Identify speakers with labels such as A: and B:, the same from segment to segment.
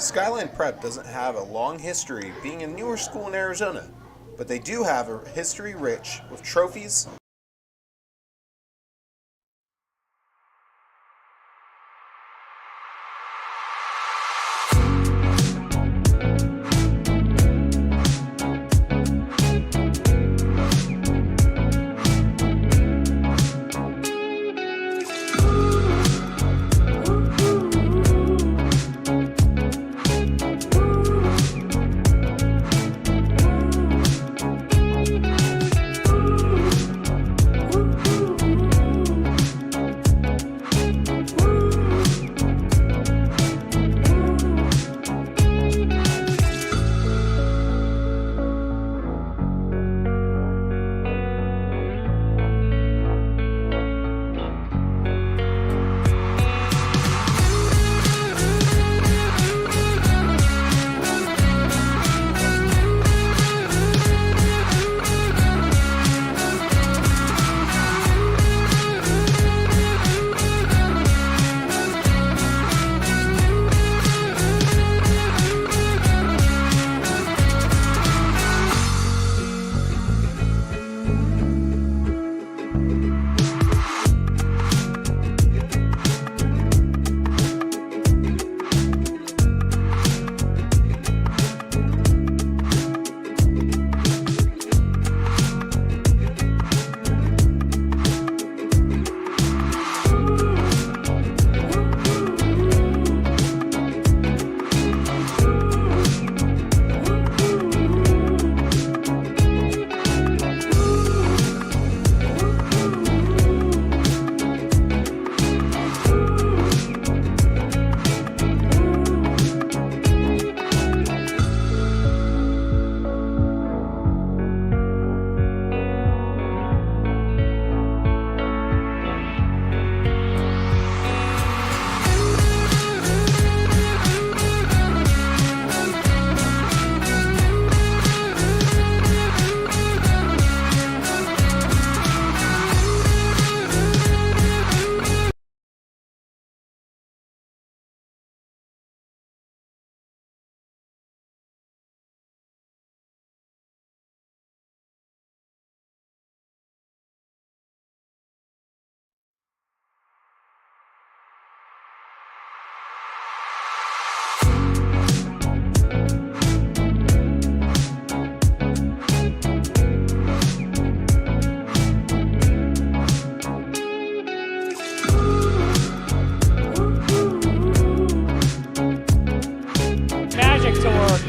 A: Skyline Prep doesn't have a long history being a newer school in Arizona, but they do have a history rich with trophies.
B: Magic to work.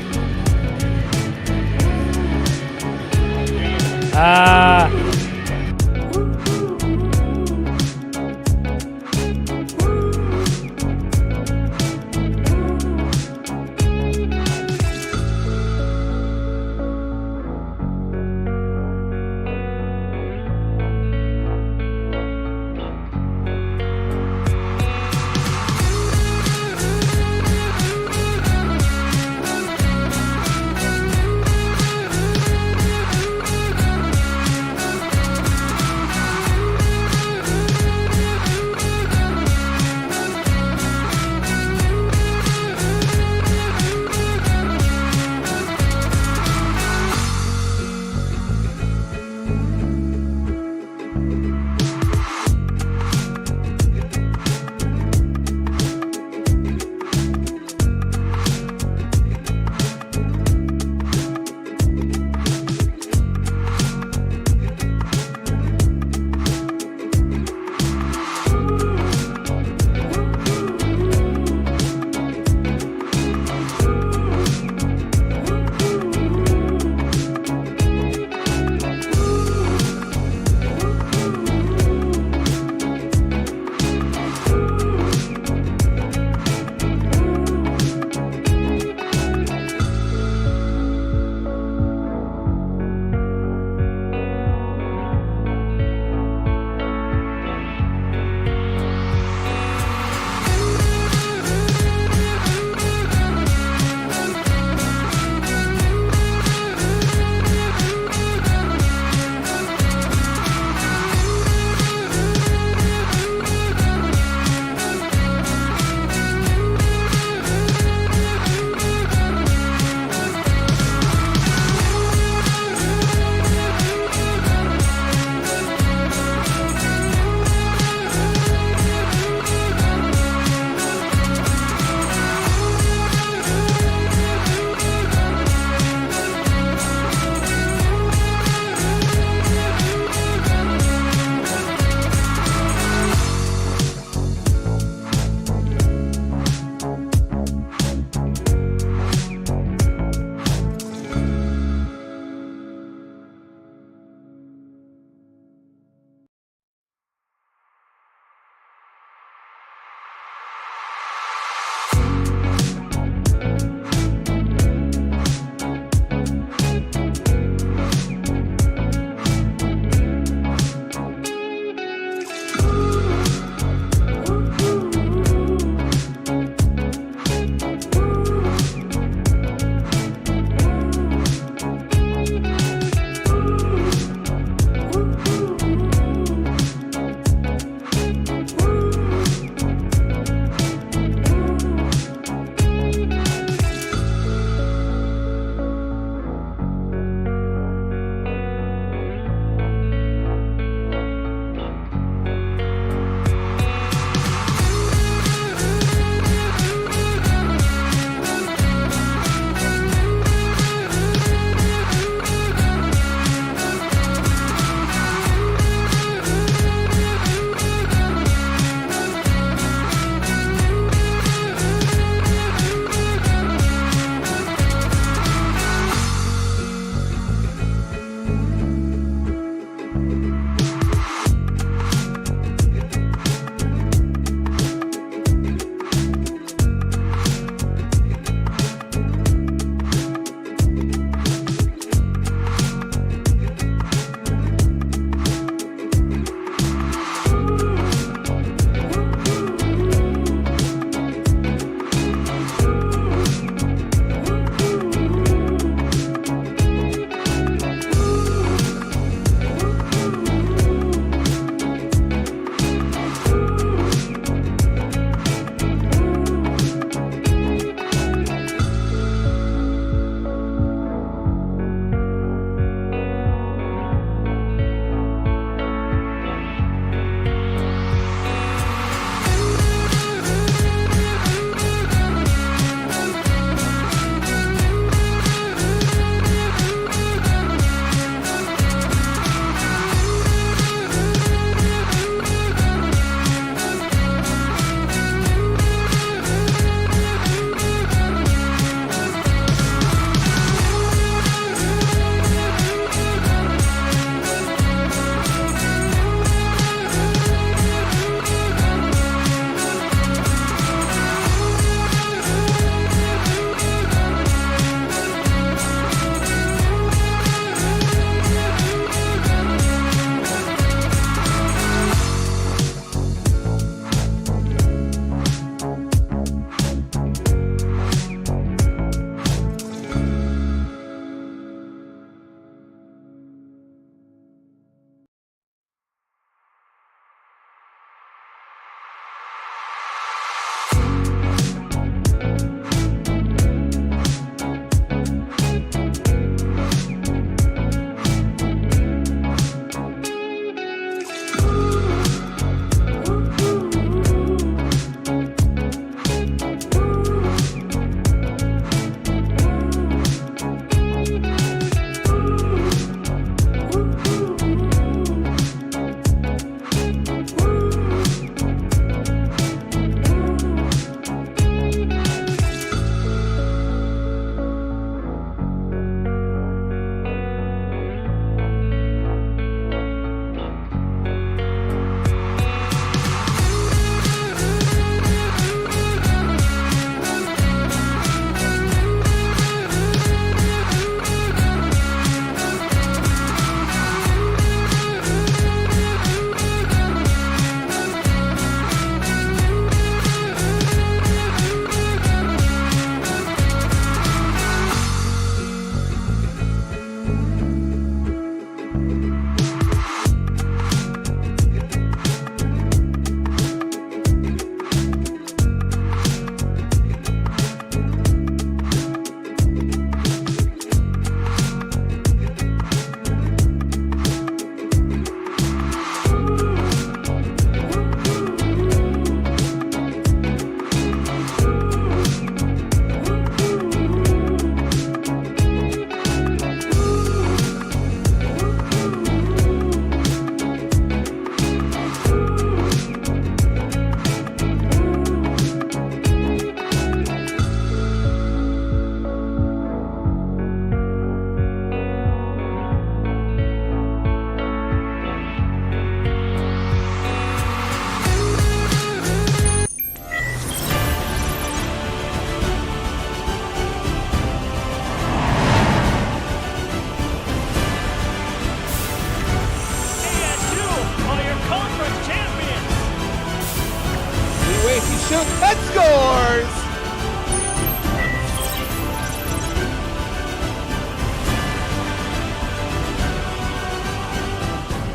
C: shoots and scores!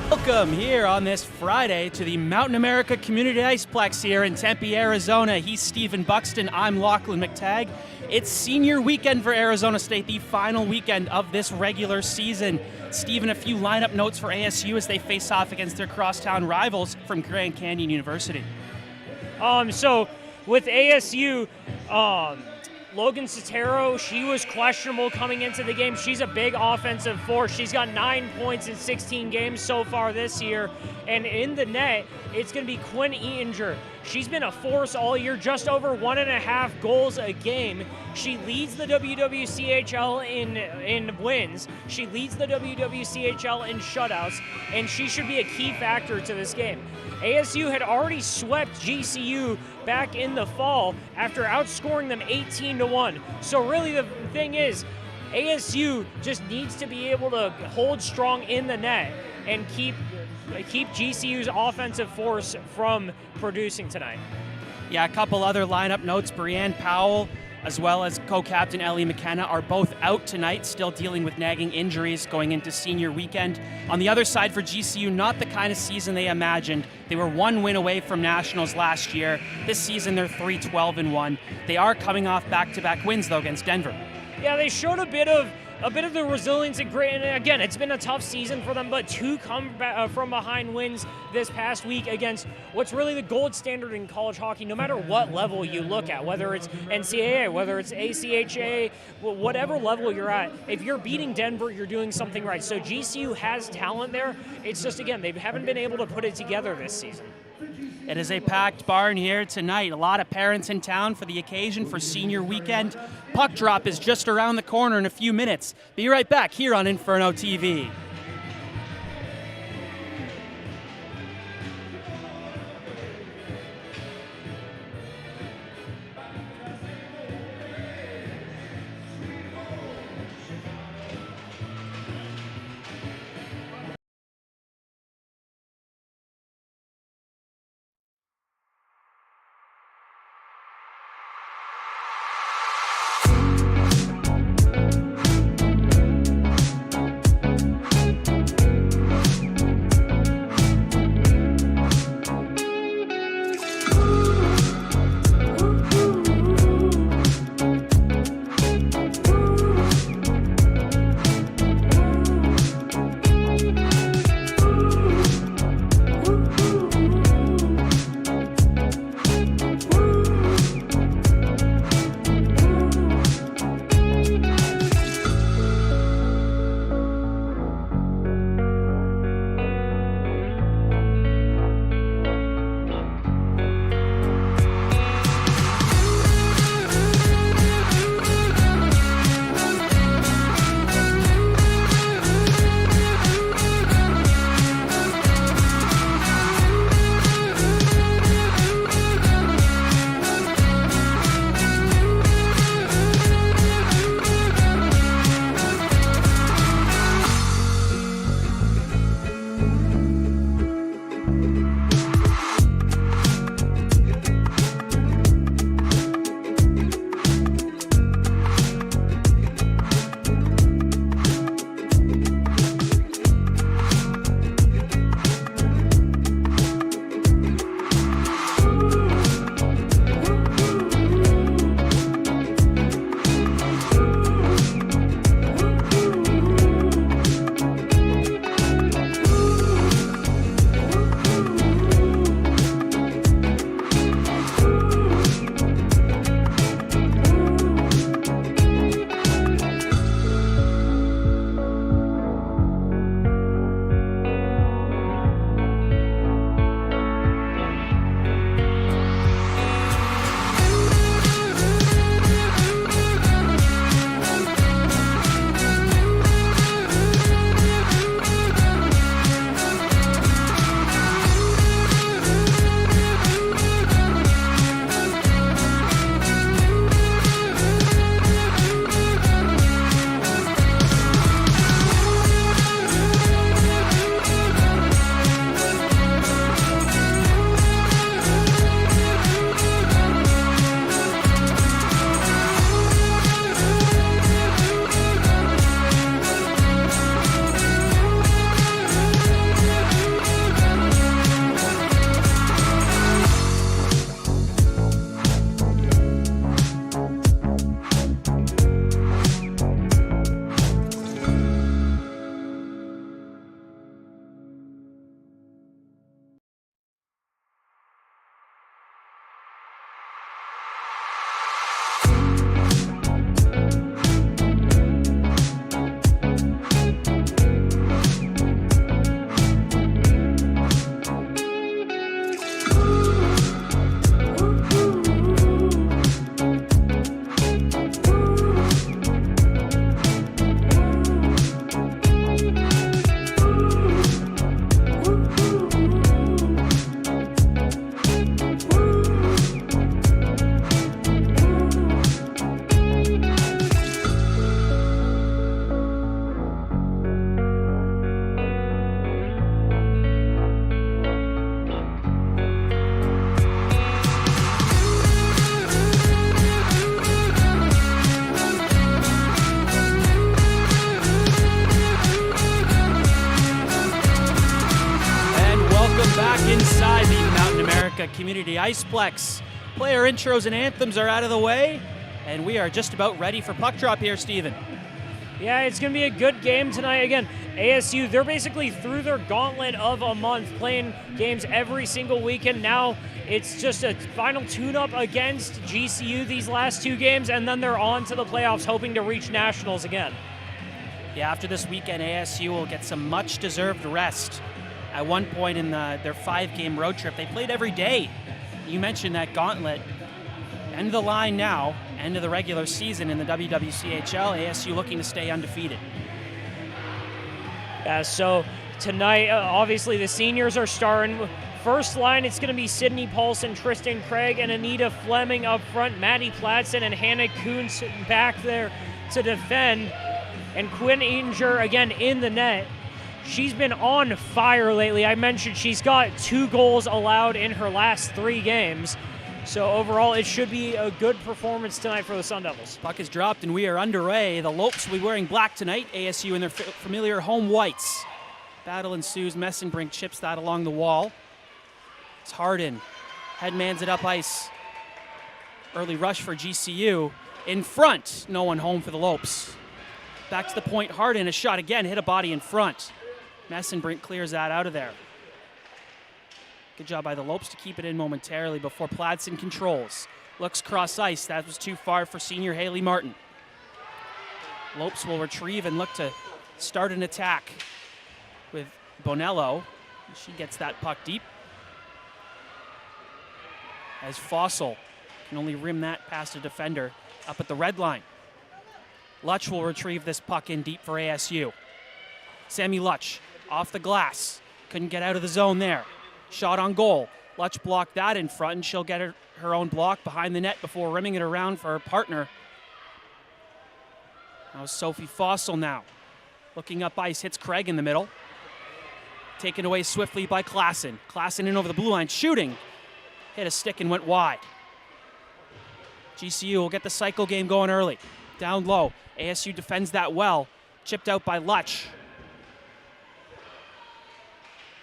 B: Welcome here on this Friday to the Mountain America Community Iceplex here in Tempe, Arizona. He's Stephen Buxton. I'm Lachlan McTagg. It's senior weekend for Arizona State, the final weekend of this regular season. Stephen, a few lineup notes for ASU as they face off against their crosstown rivals from Grand Canyon University.
D: So with ASU, Logan Sotero, she was questionable coming into the game. She's a big offensive force. She's got 9 points in 16 games so far this year. And in the net, it's going to be Quinn Eatinger. She's been a force all year, just over 1.5 goals a game. She leads the WWCHL in wins. She leads the WWCHL in shutouts, and she should be a key factor to this game. ASU had already swept GCU back in the fall after outscoring them 18-1. So really the thing is, ASU just needs to be able to hold strong in the net and keep GCU's offensive force from producing tonight.
B: Yeah, a couple other lineup notes. Brianne Powell as well as co-captain Ellie McKenna are both out tonight, still dealing with nagging injuries going into senior weekend. On the other side for GCU, not the kind of season they imagined. They were 1 win away from nationals last year. This season they're 3-12-1. They are coming off back-to-back wins though against Denver.
D: Yeah, they showed a bit of the resilience and grit. And again, it's been a tough season for them, but 2 come from behind wins this past week against what's really the gold standard in college hockey, no matter what level you look at, whether it's NCAA, whether it's ACHA, whatever level you're at. If you're beating Denver, you're doing something right. So GCU has talent there. It's just, again, they haven't been able to put it together this season.
B: It is a packed barn here tonight. A lot of parents in town for the occasion for senior weekend. Puck drop is just around the corner in a few minutes. Be right back here on Inferno TV. back inside the Mountain America Community Iceplex. Player intros and anthems are out of the way, and we are just about ready for puck drop here, Steven.
D: Yeah, it's going to be a good game tonight. Again, ASU, they're basically through their gauntlet of a month, playing games every single weekend. Now it's just a final tune-up against GCU these last 2 games, and then they're on to the playoffs, hoping to reach nationals again.
B: Yeah, after this weekend, ASU will get some much-deserved rest. At one point in their 5-game road trip, they played every day. You mentioned that gauntlet. End of the line now, end of the regular season in the WWCHL. ASU looking to stay undefeated.
D: Yeah, so tonight, obviously the seniors are starting. First line, it's going to be Sydney Paulson, Tristan Craig, and Anita Fleming up front. Maddie Platson and Hannah Kuhn back there to defend. And Quinn Inger, again, in the net. She's been on fire lately. I mentioned she's got 2 goals allowed in her last 3 games. So overall, it should be a good performance tonight for the Sun Devils.
B: Puck is dropped and we are underway. The Lopes will be wearing black tonight. ASU in their familiar home whites. Battle ensues. Messenbrink chips that along the wall. It's Hardin. Headmans it up ice. Early rush for GCU. In front. No one home for the Lopes. Back to the point. Hardin. A shot again. Hit a body in front. Messenbrink clears that out of there. Good job by the Lopes to keep it in momentarily before Pladson controls. Looks cross ice. That was too far for senior Haley Martin. Lopes will retrieve and look to start an attack with Bonello. She gets that puck deep. As Fossil can only rim that past a defender up at the red line. Lutch will retrieve this puck in deep for ASU. Sammy Lutch off the glass. Couldn't get out of the zone there. Shot on goal. Lutch blocked that in front, and she'll get her own block behind the net before rimming it around for her partner. Now Sophie Fossil now. Looking up ice, hits Craig in the middle. Taken away swiftly by Klassen. Klassen in over the blue line, shooting. Hit a stick and went wide. GCU will get the cycle game going early. Down low. ASU defends that well. Chipped out by Lutch.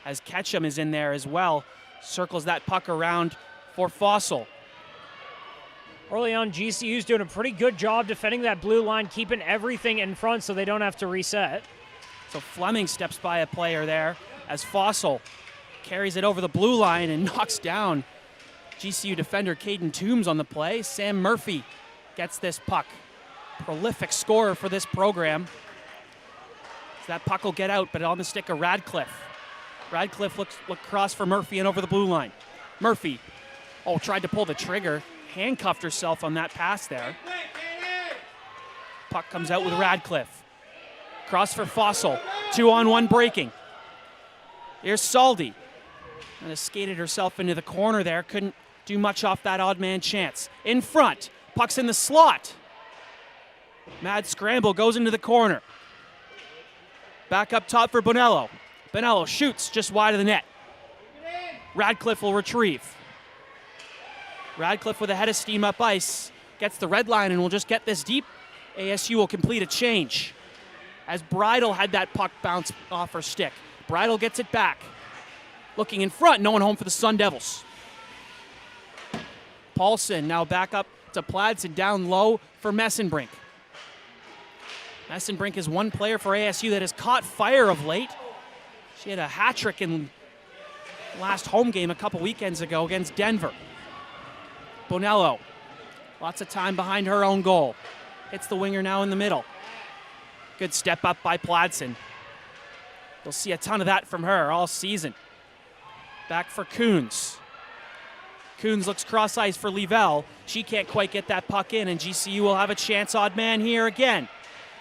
B: As Ketchum is in there as well. Circles that puck around for Fossil.
D: Early on, GCU's doing a pretty good job defending that blue line, keeping everything in front so they don't have to reset.
B: So Fleming steps by a player there as Fossil carries it over the blue line and knocks down GCU defender Caden Toombs on the play. Sam Murphy gets this puck. Prolific scorer for this program. So that puck will get out, but on the stick of Radcliffe. Radcliffe look cross for Murphy and over the blue line. Murphy, tried to pull the trigger. Handcuffed herself on that pass there. Puck comes out with Radcliffe. Cross for Fossil. 2-on-1 breaking. Here's Saldi. And has skated herself into the corner there. Couldn't do much off that odd man chance. In front. Puck's in the slot. Mad scramble goes into the corner. Back up top for Bonello. Bonello shoots just wide of the net. Radcliffe will retrieve. Radcliffe with a head of steam up ice. Gets the red line and will just get this deep. ASU will complete a change. As Bridal had that puck bounce off her stick. Bridal gets it back. Looking in front, no one home for the Sun Devils. Paulson now back up to Pladson, down low for Messenbrink. Messenbrink is one player for ASU that has caught fire of late. She had a hat trick in last home game a couple weekends ago against Denver. Bonello, lots of time behind her own goal. Hits the winger now in the middle. Good step up by Pladson. You'll see a ton of that from her all season. Back for Coons. Coons looks cross ice for Leavelle. She can't quite get that puck in, and GCU will have a chance. Odd man here again.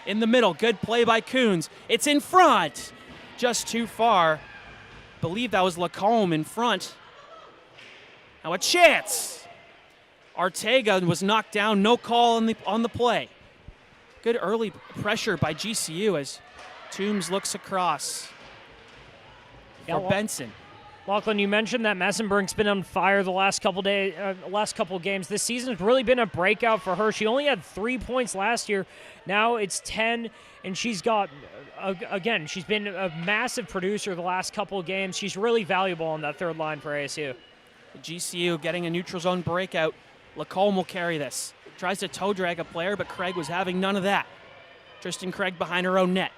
B: In the middle, good play by Coons. It's in front. Just too far. Believe that was Lacombe in front. Now a chance. Ortega was knocked down. No call on the play. Good early pressure by GCU as Toombs looks across for Benson.
D: Lachlan, you mentioned that Messenbrink's been on fire the last couple games. This season has really been a breakout for her. She only had 3 points last year. Now it's 10, and she's got again, she's been a massive producer the last couple of games. She's really valuable on that third line for ASU.
B: GCU getting a neutral zone breakout. Lacombe will carry this. Tries to toe drag a player, but Craig was having none of that. Tristan Craig behind her own net.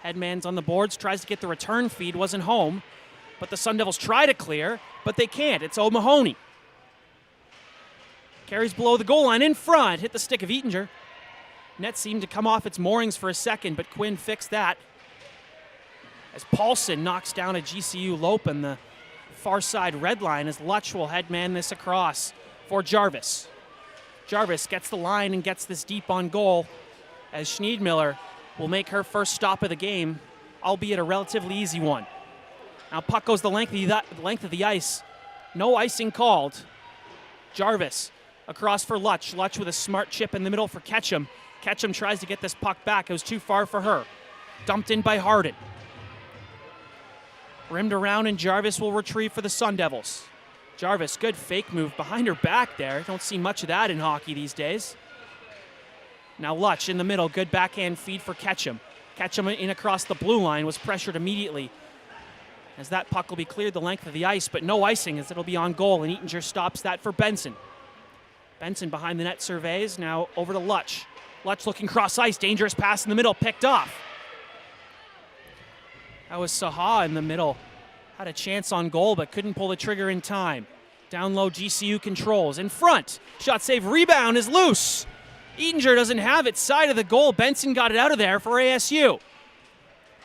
B: Headman's on the boards, tries to get the return feed, wasn't home. But the Sun Devils try to clear, but they can't. It's O'Mahony. Carries below the goal line in front, hit the stick of Eatinger. Net seemed to come off its moorings for a second, but Quinn fixed that. As Paulson knocks down a GCU lope on the far side red line as Lutch will headman this across for Jarvis. Jarvis gets the line and gets this deep on goal as Schneidmiller will make her first stop of the game, albeit a relatively easy one. Now puck goes the length of the ice. No icing called. Jarvis across for Lutch. Lutch with a smart chip in the middle for Ketchum. Ketchum tries to get this puck back. It was too far for her. Dumped in by Harden. Rimmed around and Jarvis will retrieve for the Sun Devils. Jarvis, good fake move behind her back there. Don't see much of that in hockey these days. Now Lutch in the middle, good backhand feed for Ketchum. Ketchum in across the blue line, was pressured immediately as that puck will be cleared the length of the ice, but no icing as it'll be on goal, and Eatinger stops that for Benson. Benson behind the net surveys, now over to Lutch. Lutch looking cross ice, dangerous pass in the middle, picked off. That was Saha in the middle. Had a chance on goal, but couldn't pull the trigger in time. Down low, GCU controls. In front, shot save, rebound is loose. Eatinger doesn't have it, side of the goal. Benson got it out of there for ASU.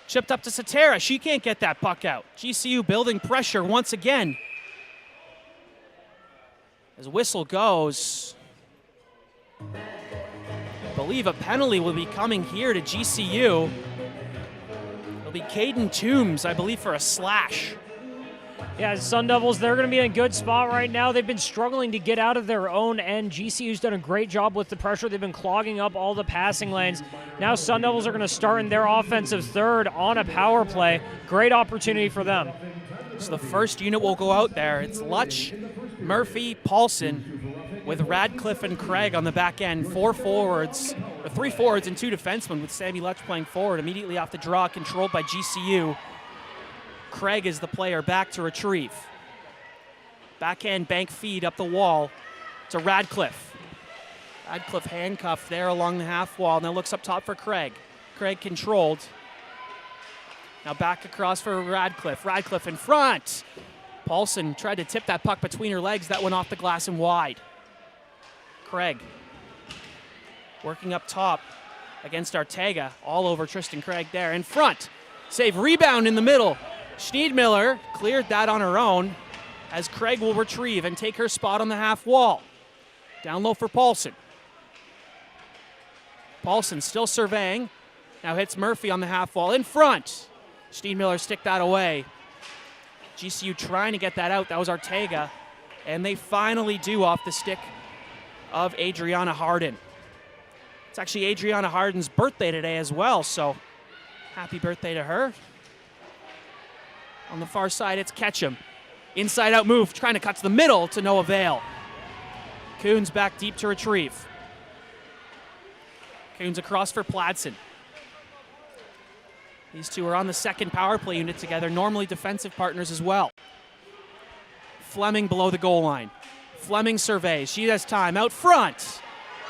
B: Chipped up to Satera, she can't get that puck out. GCU building pressure once again. As whistle goes, I believe a penalty will be coming here to GCU. It'll be Caden Toombs, I believe, for a slash.
D: Yeah, Sun Devils, they're going to be in a good spot right now. They've been struggling to get out of their own end. GCU's done a great job with the pressure. They've been clogging up all the passing lanes. Now Sun Devils are going to start in their offensive third on a power play. Great opportunity for them.
B: So the first unit will go out there. It's Lutch, Murphy, Paulson, with Radcliffe and Craig on the back end. 3 forwards and 2 defensemen, with Sammy Lutch playing forward immediately off the draw, controlled by GCU. Craig is the player back to retrieve. Backhand bank feed up the wall to Radcliffe. Radcliffe handcuffed there along the half wall. Now looks up top for Craig. Craig controlled. Now back across for Radcliffe. Radcliffe in front. Paulson tried to tip that puck between her legs. That went off the glass and wide. Craig working up top against Ortega. All over Tristan Craig there. In front. Save, rebound in the middle. Schneidmiller cleared that on her own as Craig will retrieve and take her spot on the half wall. Down low for Paulson. Paulson still surveying. Now hits Murphy on the half wall. In front. Schneidmiller stick that away. GCU trying to get that out. That was Ortega. And they finally do off the stick of Adriana Harden. It's actually Adriana Harden's birthday today as well, so happy birthday to her. On the far side, it's Ketchum. Inside out move, trying to cut to the middle to no avail. Coons back deep to retrieve. Coons across for Pladsen. These two are on the second power play unit together, normally defensive partners as well. Fleming below the goal line. Fleming surveys, she has time, out front.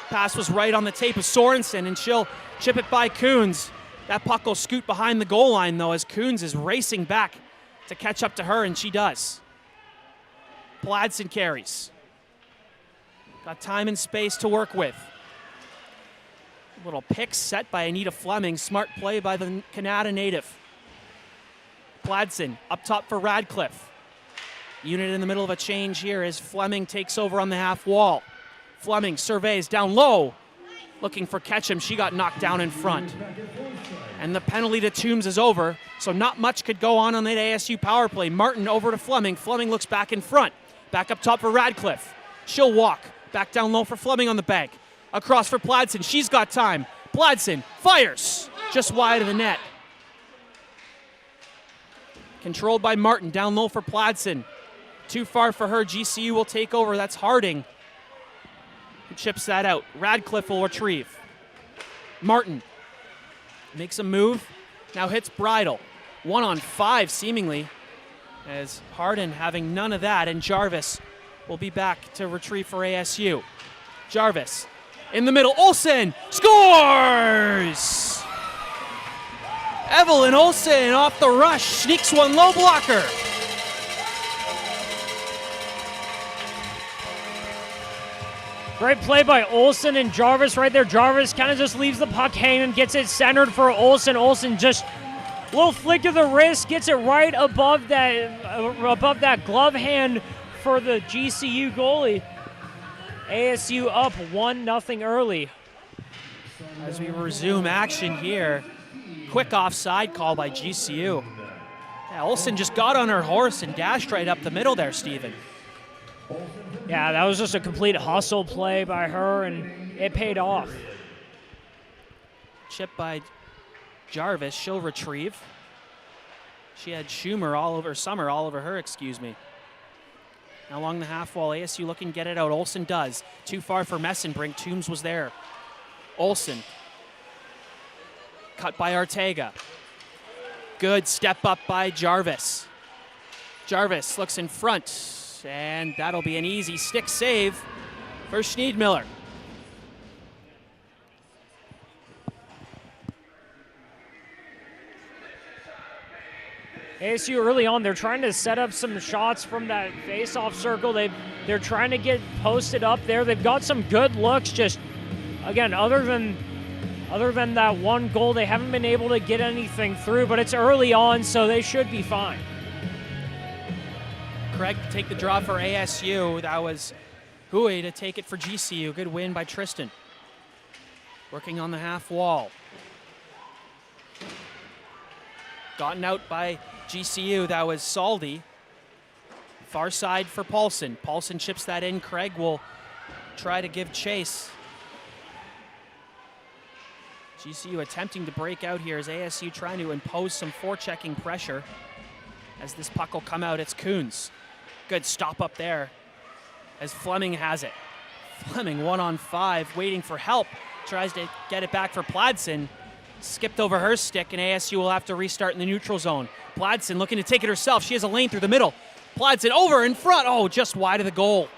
B: Pass was right on the tape of Sorensen, and she'll chip it by Coons. That puck will scoot behind the goal line, though, as Coons is racing back to catch up to her, and she does. Pladsen carries. Got time and space to work with. Little pick set by Anita Fleming. Smart play by the Canada native. Pladsen up top for Radcliffe. Unit in the middle of a change here as Fleming takes over on the half wall. Fleming surveys down low. Looking for Ketchum. She got knocked down in front. And the penalty to Toombs is over, so not much could go on that ASU power play. Martin over to Fleming. Fleming looks back in front. Back up top for Radcliffe. She'll walk. Back down low for Fleming on the bank. Across for Pladsen. She's got time. Pladsen fires just wide of the net. Controlled by Martin. Down low for Pladsen. Too far for her. GCU will take over. That's Harding who chips that out. Radcliffe will retrieve. Martin makes a move, now hits Bridle. 1-on-5 seemingly, as Hardin having none of that, and Jarvis will be back to retrieve for ASU. Jarvis in the middle, Olsen scores! Evelyn Olsen off the rush, sneaks one low blocker.
D: Great play by Olsen and Jarvis right there. Jarvis kind of just leaves the puck hanging, gets it centered for Olsen. Olsen just a little flick of the wrist, gets it right above that glove hand for the GCU goalie. ASU up 1-0 early.
B: As we resume action here, quick offside call by GCU. Yeah, Olsen just got on her horse and dashed right up the middle there, Steven.
D: Yeah, that was just a complete hustle play by her, and it paid off.
B: Chip by Jarvis, she'll retrieve. She had Summer all over her, excuse me. Now along the half wall, ASU looking to get it out. Olsen does. Too far for Messenbrink. Toombs was there. Olsen. Cut by Ortega. Good step up by Jarvis. Jarvis looks in front, and that'll be an easy stick save for Schneidmiller.
D: ASU early on, they're trying to set up some shots from that face-off circle. They're trying to get posted up there. They've got some good looks. Just again, other than that one goal, they haven't been able to get anything through. But it's early on, so they should be fine.
B: Craig to take the draw for ASU. That was Hui to take it for GCU. Good win by Tristan. Working on the half wall. Gotten out by GCU. That was Saldi. Far side for Paulson. Paulson chips that in. Craig will try to give chase. GCU attempting to break out here as ASU trying to impose some forechecking pressure. As this puck will come out, it's Coons. Good stop up there as Fleming has it. Fleming 1-on-5, waiting for help. Tries to get it back for Pladsen. Skipped over her stick, and ASU will have to restart in the neutral zone. Pladsen looking to take it herself. She has a lane through the middle. Pladsen over in front. Oh, just wide of the goal.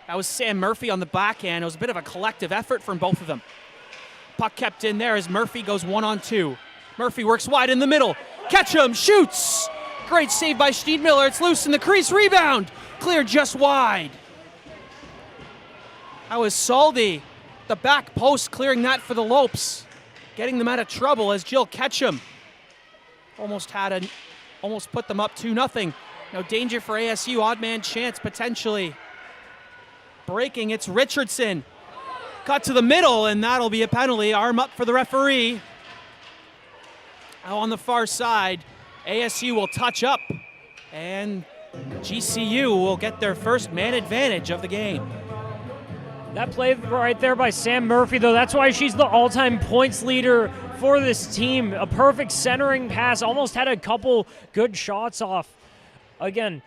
B: That was Sam Murphy on the backhand. It was a bit of a collective effort from both of them. Puck kept in there as Murphy goes 1-on-2. Murphy works wide in the middle. Ketchum shoots. Great save by Schneidmiller. It's loose in the crease. Rebound. Cleared just wide. That was Saldi. The back post clearing that for the Lopes. Getting them out of trouble as Jill Ketchum almost put them up 2-0. Now danger for ASU. Odd man chance potentially. Breaking. It's Richardson. Cut to the middle, and that'll be a penalty. Arm up for the referee. Now on the far side, ASU will touch up, and GCU will get their first man advantage of the game.
D: That play right there by Sam Murphy, though, that's why she's the all-time points leader for this team. A perfect centering pass, almost had a couple good shots off. Again,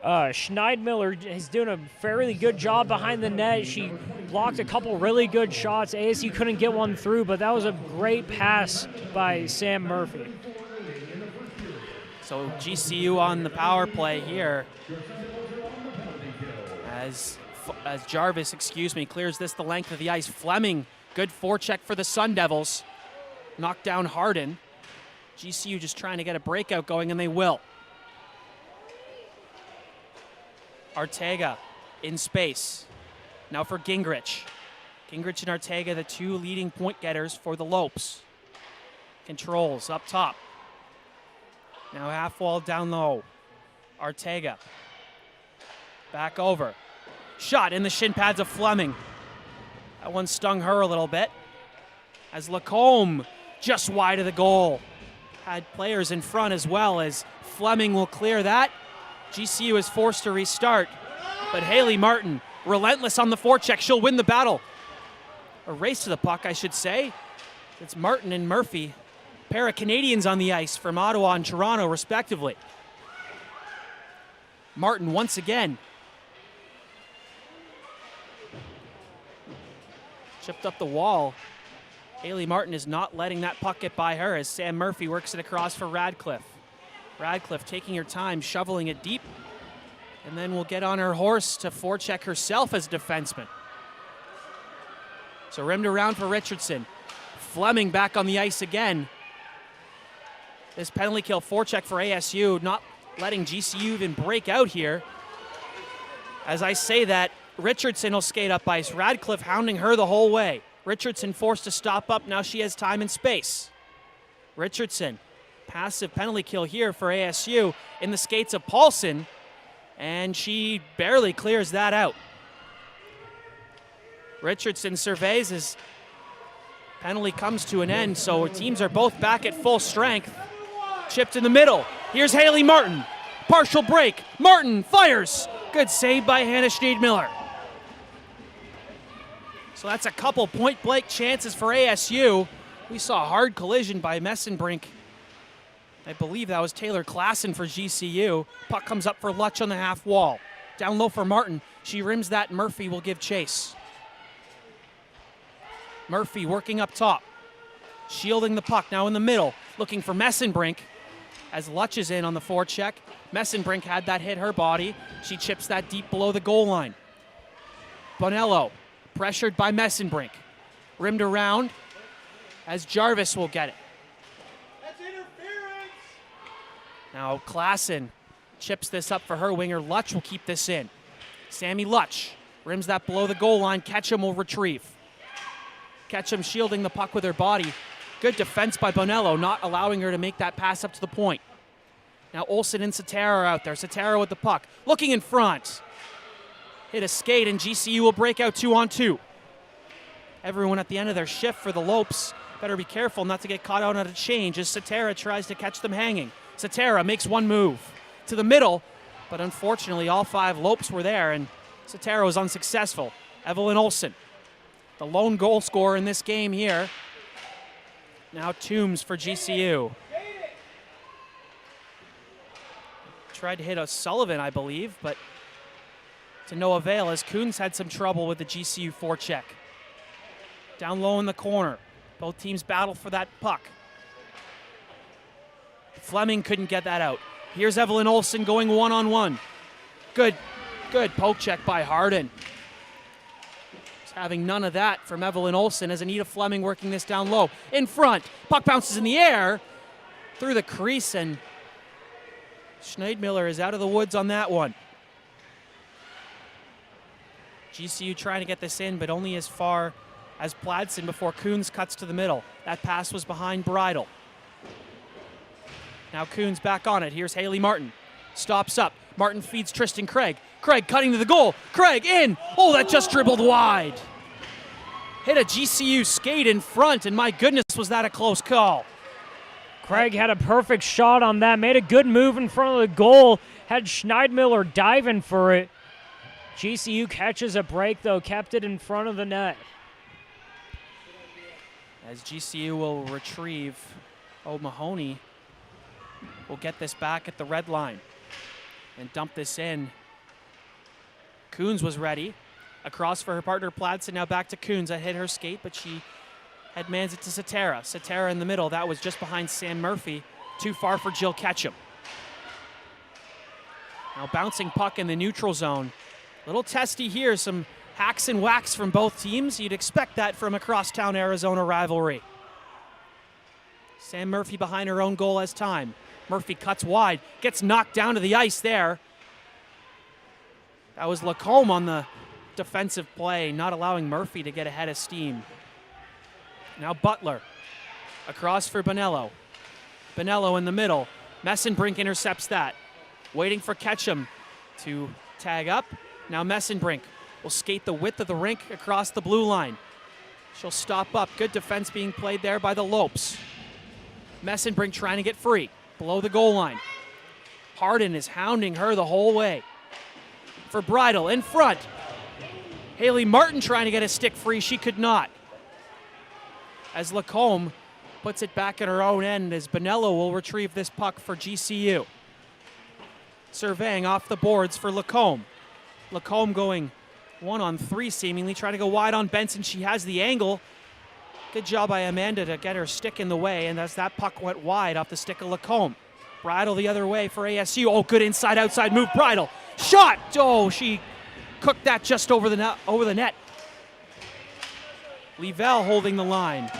D: Schneidmiller is doing a fairly good job behind the net. She blocked a couple really good shots. ASU couldn't get one through, but that was a great pass by Sam Murphy.
B: So GCU on the power play here as Jarvis, clears this the length of the ice. Fleming, good forecheck for the Sun Devils. Knocked down Hardin. GCU just trying to get a breakout going, and they will. Ortega in space. Now for Gingrich. Gingrich and Ortega, the two leading point getters for the Lopes. Controls up top. Now half wall down low. Ortega. Back over. Shot in the shin pads of Fleming. That one stung her a little bit. As Lacombe just wide of the goal. Had players in front as well as Fleming will clear that. GCU is forced to restart. But Haley Martin, relentless on the forecheck. She'll win the battle. A race to the puck, I should say. It's Martin and Murphy. Pair of Canadians on the ice from Ottawa and Toronto, respectively. Martin once again. Chipped up the wall. Haley Martin is not letting that puck get by her as Sam Murphy works it across for Radcliffe. Radcliffe taking her time, shoveling it deep, and then will get on her horse to forecheck herself as a defenseman. So rimmed around for Richardson. Fleming back on the ice again. This penalty kill forecheck for ASU, not letting GCU even break out here. As I say that, Richardson will skate up ice. Radcliffe hounding her the whole way. Richardson forced to stop up. Now she has time and space. Richardson, passive penalty kill here for ASU in the skates of Paulson, and she barely clears that out. Richardson surveys as penalty comes to an end, so teams are both back at full strength. Chipped in the middle. Here's Haley Martin. Partial break. Martin fires. Good save by Hannah Schneidmiller. So that's a couple point-blank chances for ASU. We saw a hard collision by Messenbrink. I believe that was Taylor Klassen for GCU. Puck comes up for Lutch on the half wall. Down low for Martin. She rims that. Murphy will give chase. Murphy working up top. Shielding the puck now in the middle. Looking for Messenbrink as Lutch is in on the forecheck. Messenbrink had that hit her body. She chips that deep below the goal line. Bonello pressured by Messenbrink. Rimmed around as Jarvis will get it.
C: That's interference.
B: Now Klassen chips this up for her winger. Lutch will keep this in. Sammy Lutch rims that below the goal line. Ketchum will retrieve. Ketchum shielding the puck with her body. Good defense by Bonello, not allowing her to make that pass up to the point. Now Olsen and Satara are out there. Satara with the puck, looking in front. Hit a skate and GCU will break out 2-on-2. Everyone at the end of their shift for the Lopes better be careful not to get caught out on a change as Satara tries to catch them hanging. Satara makes one move to the middle, but unfortunately all 5 Lopes were there and Satara was unsuccessful. Evelyn Olsen, the lone goal scorer in this game here. Now Toombs for GCU. Tried to hit O'Sullivan, I believe, but to no avail as Coons had some trouble with the GCU forecheck. Down low in the corner. Both teams battle for that puck. Fleming couldn't get that out. Here's Evelyn Olsen going one-on-one. Good poke check by Harden. Having none of that from Evelyn Olsen as Anita Fleming working this down low. In front, puck bounces in the air through the crease and Schneidmiller is out of the woods on that one. GCU trying to get this in, but only as far as Pladsen before Coons cuts to the middle. That pass was behind Bridle. Now Coons back on it. Here's Haley Martin. Stops up. Martin feeds Tristan Craig. Craig cutting to the goal. Craig in. Oh, that just dribbled wide. Hit a GCU skate in front, and my goodness, was that a close call.
D: Craig had a perfect shot on that. Made a good move in front of the goal. Had Schneidmiller diving for it. GCU catches a break, though. Kept it in front of the net.
B: As GCU will retrieve, Mahoney will get this back at the red line and dump this in. Coons was ready. Across for her partner Pladsen, now back to Coons. That hit her skate, but she headmans it to Satara. Satara in the middle, that was just behind Sam Murphy. Too far for Jill Ketchum. Now bouncing puck in the neutral zone. Little testy here, some hacks and whacks from both teams. You'd expect that from a crosstown Arizona rivalry. Sam Murphy behind her own goal as time. Murphy cuts wide, gets knocked down to the ice there. That was Lacombe on the defensive play, not allowing Murphy to get ahead of steam. Now Butler, across for Bonello. Bonello in the middle. Messenbrink intercepts that. Waiting for Ketchum to tag up. Now Messenbrink will skate the width of the rink across the blue line. She'll stop up. Good defense being played there by the Lopes. Messenbrink trying to get free. Below the goal line. Harden is hounding her the whole way. For Bridle in front. Haley Martin trying to get a stick free. She could not. As Lacombe puts it back at her own end as Bonello will retrieve this puck for GCU. Surveying off the boards for Lacombe. Lacombe going 1-on-3 seemingly, trying to go wide on Benson. She has the angle. Good job by Amanda to get her stick in the way, and as that puck went wide off the stick of Lacombe. Bridle the other way for ASU. Oh, good inside-outside move. Bridle. Shot! Oh, she cooked that just over the net. Leavelle holding the line.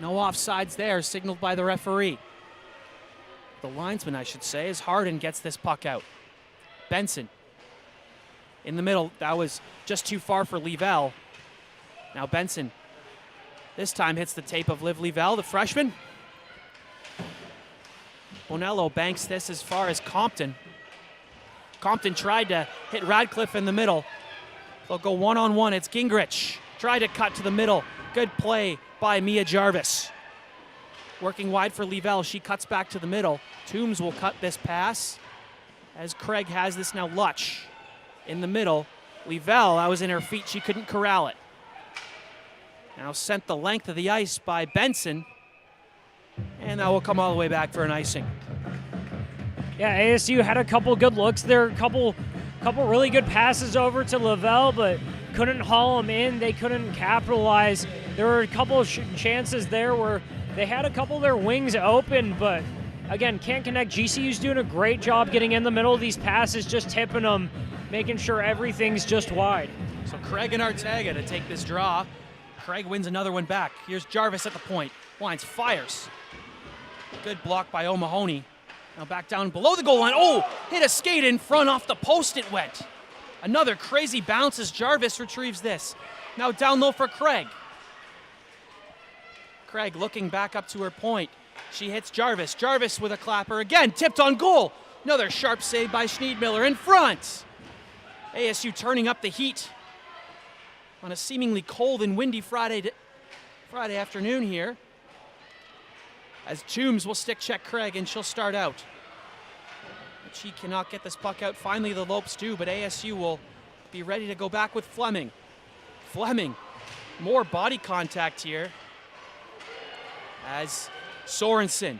B: No offsides there, signaled by the referee. The linesman, I should say, as Harden gets this puck out. Benson in the middle. That was just too far for Leavelle. Now Benson this time hits the tape of Liv Leavelle, the freshman. Bonello banks this as far as Compton. Compton tried to hit Radcliffe in the middle. They'll go one-on-one. It's Gingrich. Tried to cut to the middle. Good play by Mia Jarvis. Working wide for Leavelle. She cuts back to the middle. Toombs will cut this pass as Craig has this now. Lutch in the middle. Leavelle, that was in her feet. She couldn't corral it. Now sent the length of the ice by Benson. And that will come all the way back for an icing.
D: Yeah, ASU had a couple good looks there, a couple really good passes over to Leavelle, but couldn't haul them in. They couldn't capitalize. There were a couple of chances there where they had a couple of their wings open, but again, can't connect. GCU's doing a great job getting in the middle of these passes, just tipping them, making sure everything's just wide.
B: So Craig and Arteaga to take this draw. Craig wins another one back. Here's Jarvis at the point. Wines fires. Good block by O'Mahony. Now back down below the goal line. Oh, hit a skate in front, off the post it went. Another crazy bounce as Jarvis retrieves this. Now down low for Craig. Craig looking back up to her point. She hits Jarvis. Jarvis with a clapper again, tipped on goal. Another sharp save by Schneidmiller in front. ASU turning up the heat on a seemingly cold and windy Friday afternoon here. As Toombs will stick check Craig and she'll start out. But she cannot get this puck out. Finally the Lopes do, but ASU will be ready to go back with Fleming. Fleming, more body contact here. As Sorensen.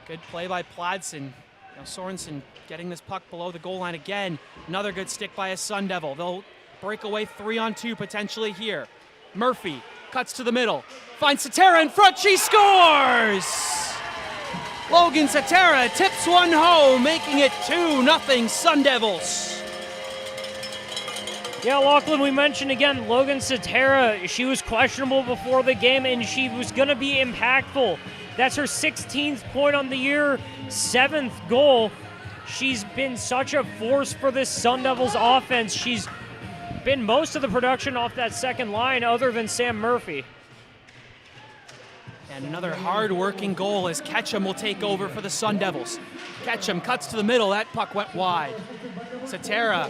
B: Good play by Pladsen. Now Sorensen getting this puck below the goal line again. Another good stick by a Sun Devil. They'll break away 3-on-2 potentially here. Murphy cuts to the middle. Finds Satara in front. She scores! Logan Satara tips one home, making it 2-0 Sun Devils.
D: Yeah, Lachlan, we mentioned again, Logan Satara, she was questionable before the game, and she was going to be impactful. That's her 16th point on the year, 7th goal. She's been such a force for this Sun Devils offense. She's been most of the production off that second line other than Sam Murphy.
B: And another hard-working goal as Ketchum will take over for the Sun Devils. Ketchum cuts to the middle. That puck went wide. Satara,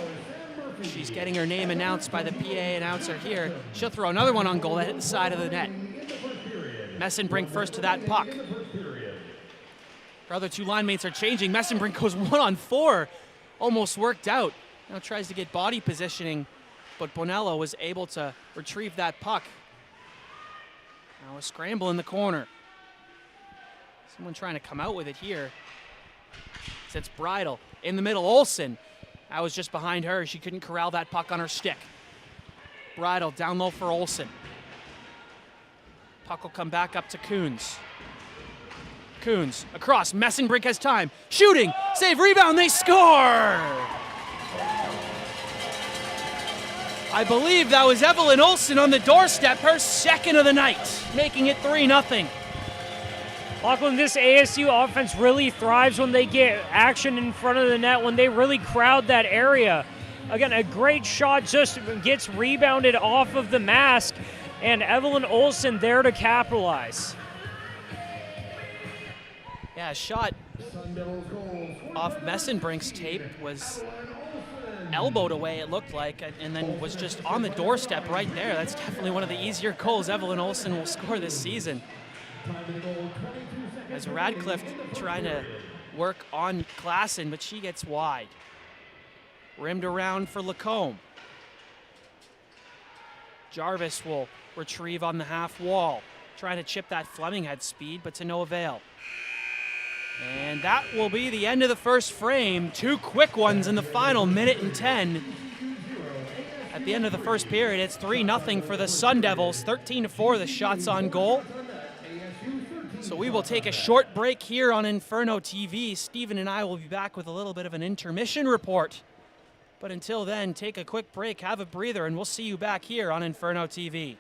B: she's getting her name announced by the PA announcer here. She'll throw another one on goal that hit the side of the net. Messenbrink first to that puck. Her other two line mates are changing. Messenbrink goes 1-on-4. Almost worked out. Now tries to get body positioning, but Bonello was able to retrieve that puck. Now a scramble in the corner. Someone trying to come out with it here. It's Bridle in the middle. Olsen. That was just behind her. She couldn't corral that puck on her stick. Bridle down low for Olsen. Puck will come back up to Coons. Coons across. Messenbrink has time. Shooting. Save, rebound. They score! I believe that was Evelyn Olsen on the doorstep, her second of the night, making it 3-0.
D: Lachlan, this ASU offense really thrives when they get action in front of the net, when they really crowd that area. Again, a great shot just gets rebounded off of the mask, and Evelyn Olsen there to capitalize.
B: Yeah, a shot off Messenbrink's tape was elbowed away, it looked like, and then was just on the doorstep right there. That's definitely one of the easier goals Evelyn Olsen will score this season. As Radcliffe trying to work on Klassen, but she gets wide. Rimmed around for Lacombe. Jarvis will retrieve on the half wall. Trying to chip that Fleming had speed, but to no avail. And that will be the end of the first frame. Two quick ones in the final minute and 10. At the end of the first period, it's 3-0 for the Sun Devils, 13-4 the shots on goal. So we will take a short break here on Inferno TV. Steven and I will be back with a little bit of an intermission report. But until then, take a quick break, have a breather, and we'll see you back here on Inferno TV.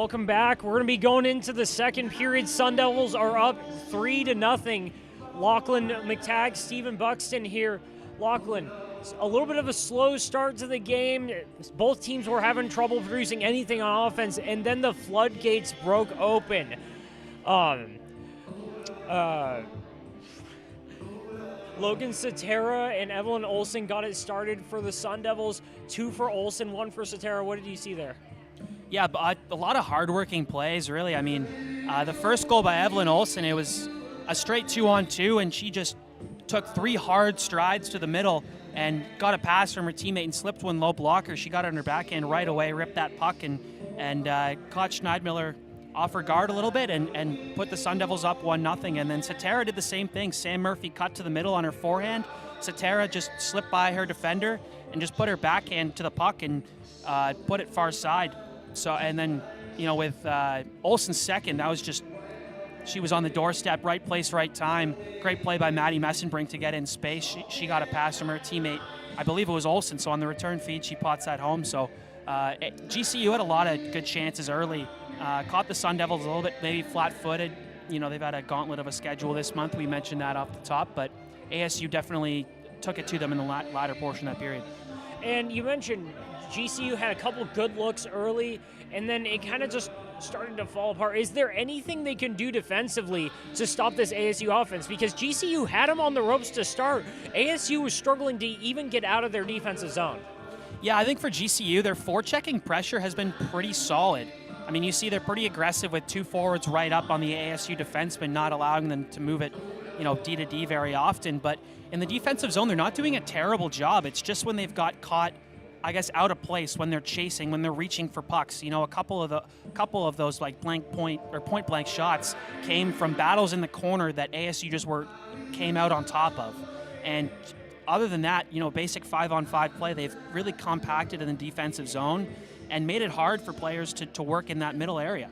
D: Welcome back. We're going to be going into the second period. Sun Devils are up 3-0. Lachlan McTagg, Stephen Buxton here. Lachlan, a little bit of a slow start to the game. Both teams were having trouble producing anything on offense, and then the floodgates broke open. Logan Satera and Evelyn Olsen got it started for the Sun Devils. 2 for Olsen, 1 for Satera. What did you see there?
B: Yeah, but a lot of hardworking plays, really. I mean, the first goal by Evelyn Olsen, it was a straight 2-on-2, and she just took 3 hard strides to the middle and got a pass from her teammate and slipped one low blocker. She got it on her backhand right away, ripped that puck, and caught Schneidmiller off her guard a little bit and put the Sun Devils up 1-0. And then Satera did the same thing. Sam Murphy cut to the middle on her forehand. Satera just slipped by her defender and just put her backhand to the puck and put it far side. So, and then, with Olsen's second, that was just, she was on the doorstep, right place, right time. Great play by Maddie Messenbrink to get in space. She got a pass from her teammate. I believe it was Olsen. So on the return feed, she pots that home. So GCU had a lot of good chances early. Caught the Sun Devils a little bit maybe flat-footed. They've had a gauntlet of a schedule this month. We mentioned that off the top, but ASU definitely took it to them in the latter portion of that period.
D: And you mentioned GCU had a couple good looks early, and then it kind of just started to fall apart. Is there anything they can do defensively to stop this ASU offense? Because GCU had them on the ropes to start. ASU was struggling to even get out of their defensive zone.
B: Yeah, I think for GCU, their forechecking pressure has been pretty solid. I mean, you see they're pretty aggressive with 2 forwards right up on the ASU defenseman, not allowing them to move it, D to D very often. But in the defensive zone, they're not doing a terrible job. It's just when they've got caught, I guess, out of place, when they're chasing, when they're reaching for pucks. A couple of those like point blank shots came from battles in the corner that ASU just came out on top of. And other than that, basic 5-on-5 play, they've really compacted in the defensive zone and made it hard for players to work in that middle area.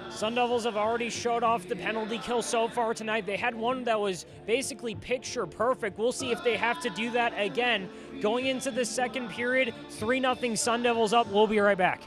D: Sun Devils have already showed off the penalty kill so far tonight. They had one that was basically picture perfect. We'll see if they have to do that again. Going into the second period, 3-0 Sun Devils up. We'll be right back.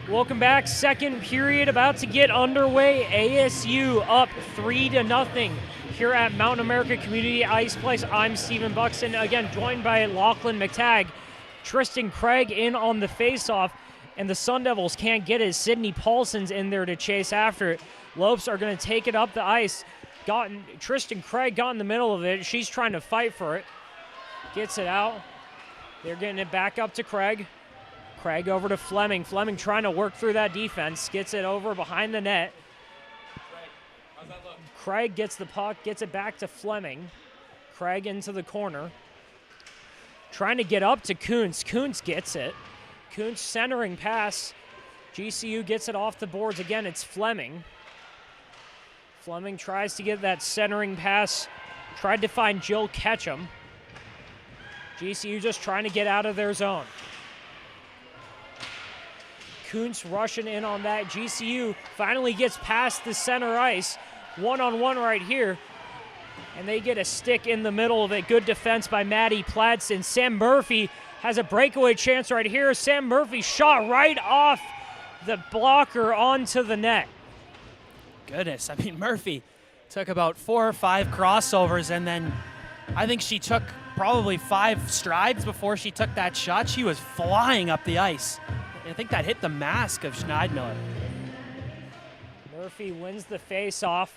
D: Welcome back. Second period about to get underway. ASU up 3-0 here at Mountain America Community Ice Place. I'm Stephen Buxton, again joined by Lachlan McTagg. Tristan Craig in on the faceoff, and the Sun Devils can't get it. Sydney Paulson's in there to chase after it. Lopes are going to take it up the ice. Tristan Craig got in the middle of it. She's trying to fight for it. Gets it out. They're getting it back up to Craig. Craig over to Fleming. Fleming trying to work through that defense. Gets it over behind the net. Craig gets the puck, gets it back to Fleming. Craig into the corner. Trying to get up to Kuntz. Kuntz gets it. Kuntz centering pass. GCU gets it off the boards again. It's Fleming. Fleming tries to get that centering pass. Tried to find Jill Ketchum. GCU just trying to get out of their zone. Kuntz rushing in on that. GCU finally gets past the center ice. One-on-one right here. And they get a stick in the middle of it. Good defense by Maddie Pladston. Sam Murphy has a breakaway chance right here. Sam Murphy shot right off the blocker onto the net.
B: Goodness, I mean, Murphy took about 4 or 5 crossovers, and then I think she took probably 5 strides before she took that shot. She was flying up the ice. I think that hit the mask of Schneidmiller.
D: Murphy wins the face-off.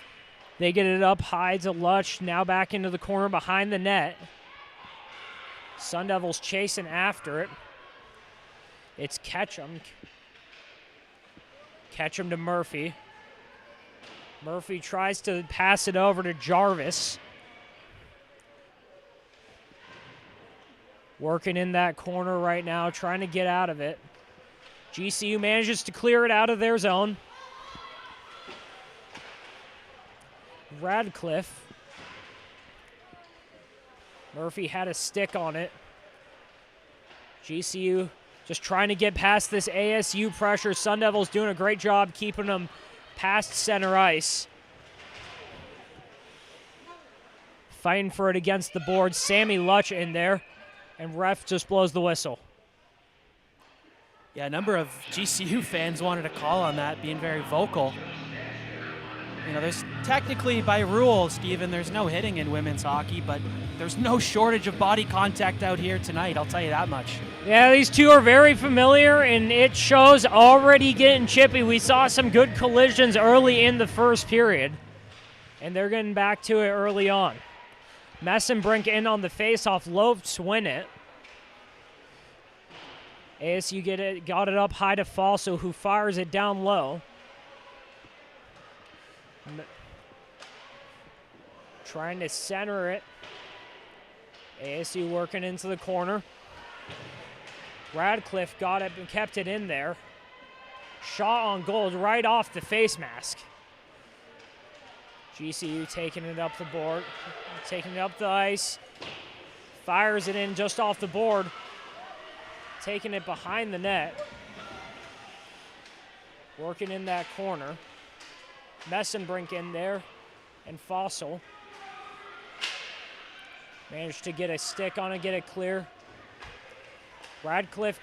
D: They get it up high to Lutsch, now back into the corner behind the net. Sun Devils chasing after it. It's Ketchum. Ketchum to Murphy. Murphy tries to pass it over to Jarvis. Working in that corner right now, trying to get out of it. GCU manages to clear it out of their zone. Radcliffe. Murphy had a stick on it. GCU just trying to get past this ASU pressure. Sun Devils doing a great job keeping them past center ice. Fighting for it against the board. Sammy Lutsch in there, and ref just blows the whistle.
B: Yeah, a number of GCU fans wanted a call on that, being very vocal. You know, there's technically, by rule, Steven, there's no hitting in women's hockey, but there's no shortage of body contact out here tonight, I'll tell you that much.
D: Yeah, these two are very familiar, and it shows already getting chippy. We saw some good collisions early in the first period, and they're getting back to it early on. Messenbrink in on the faceoff. Lopes win it. ASU got it up high to Falso, who fires it down low. Trying to center it. ASU working into the corner. Radcliffe got it and kept it in there. Shot on goal right off the face mask. GCU taking it up the board, taking it up the ice. Fires it in just off the board. Taking it behind the net. Working in that corner. Messenbrink in there, and Fossil. Managed to get a stick on it, get it clear. Radcliffe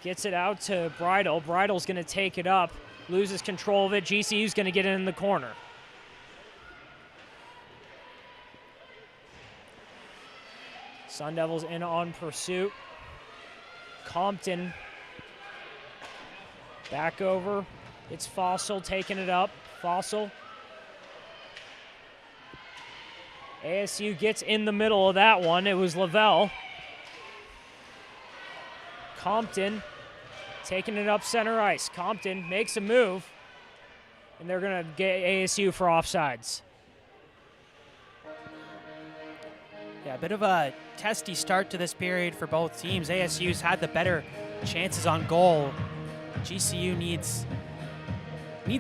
D: gets it out to Bridle. Bridle's going to take it up, loses control of it. GCU's going to get it in the corner. Sun Devils in on pursuit. Compton back over. It's Fossil taking it up. Fossil. ASU gets in the middle of that one. It was Lavelle. Compton taking it up center ice. Compton makes a move, and they're going to get ASU for offsides.
B: Yeah, a bit of a testy start to this period for both teams. ASU's had the better chances on goal. GCU needs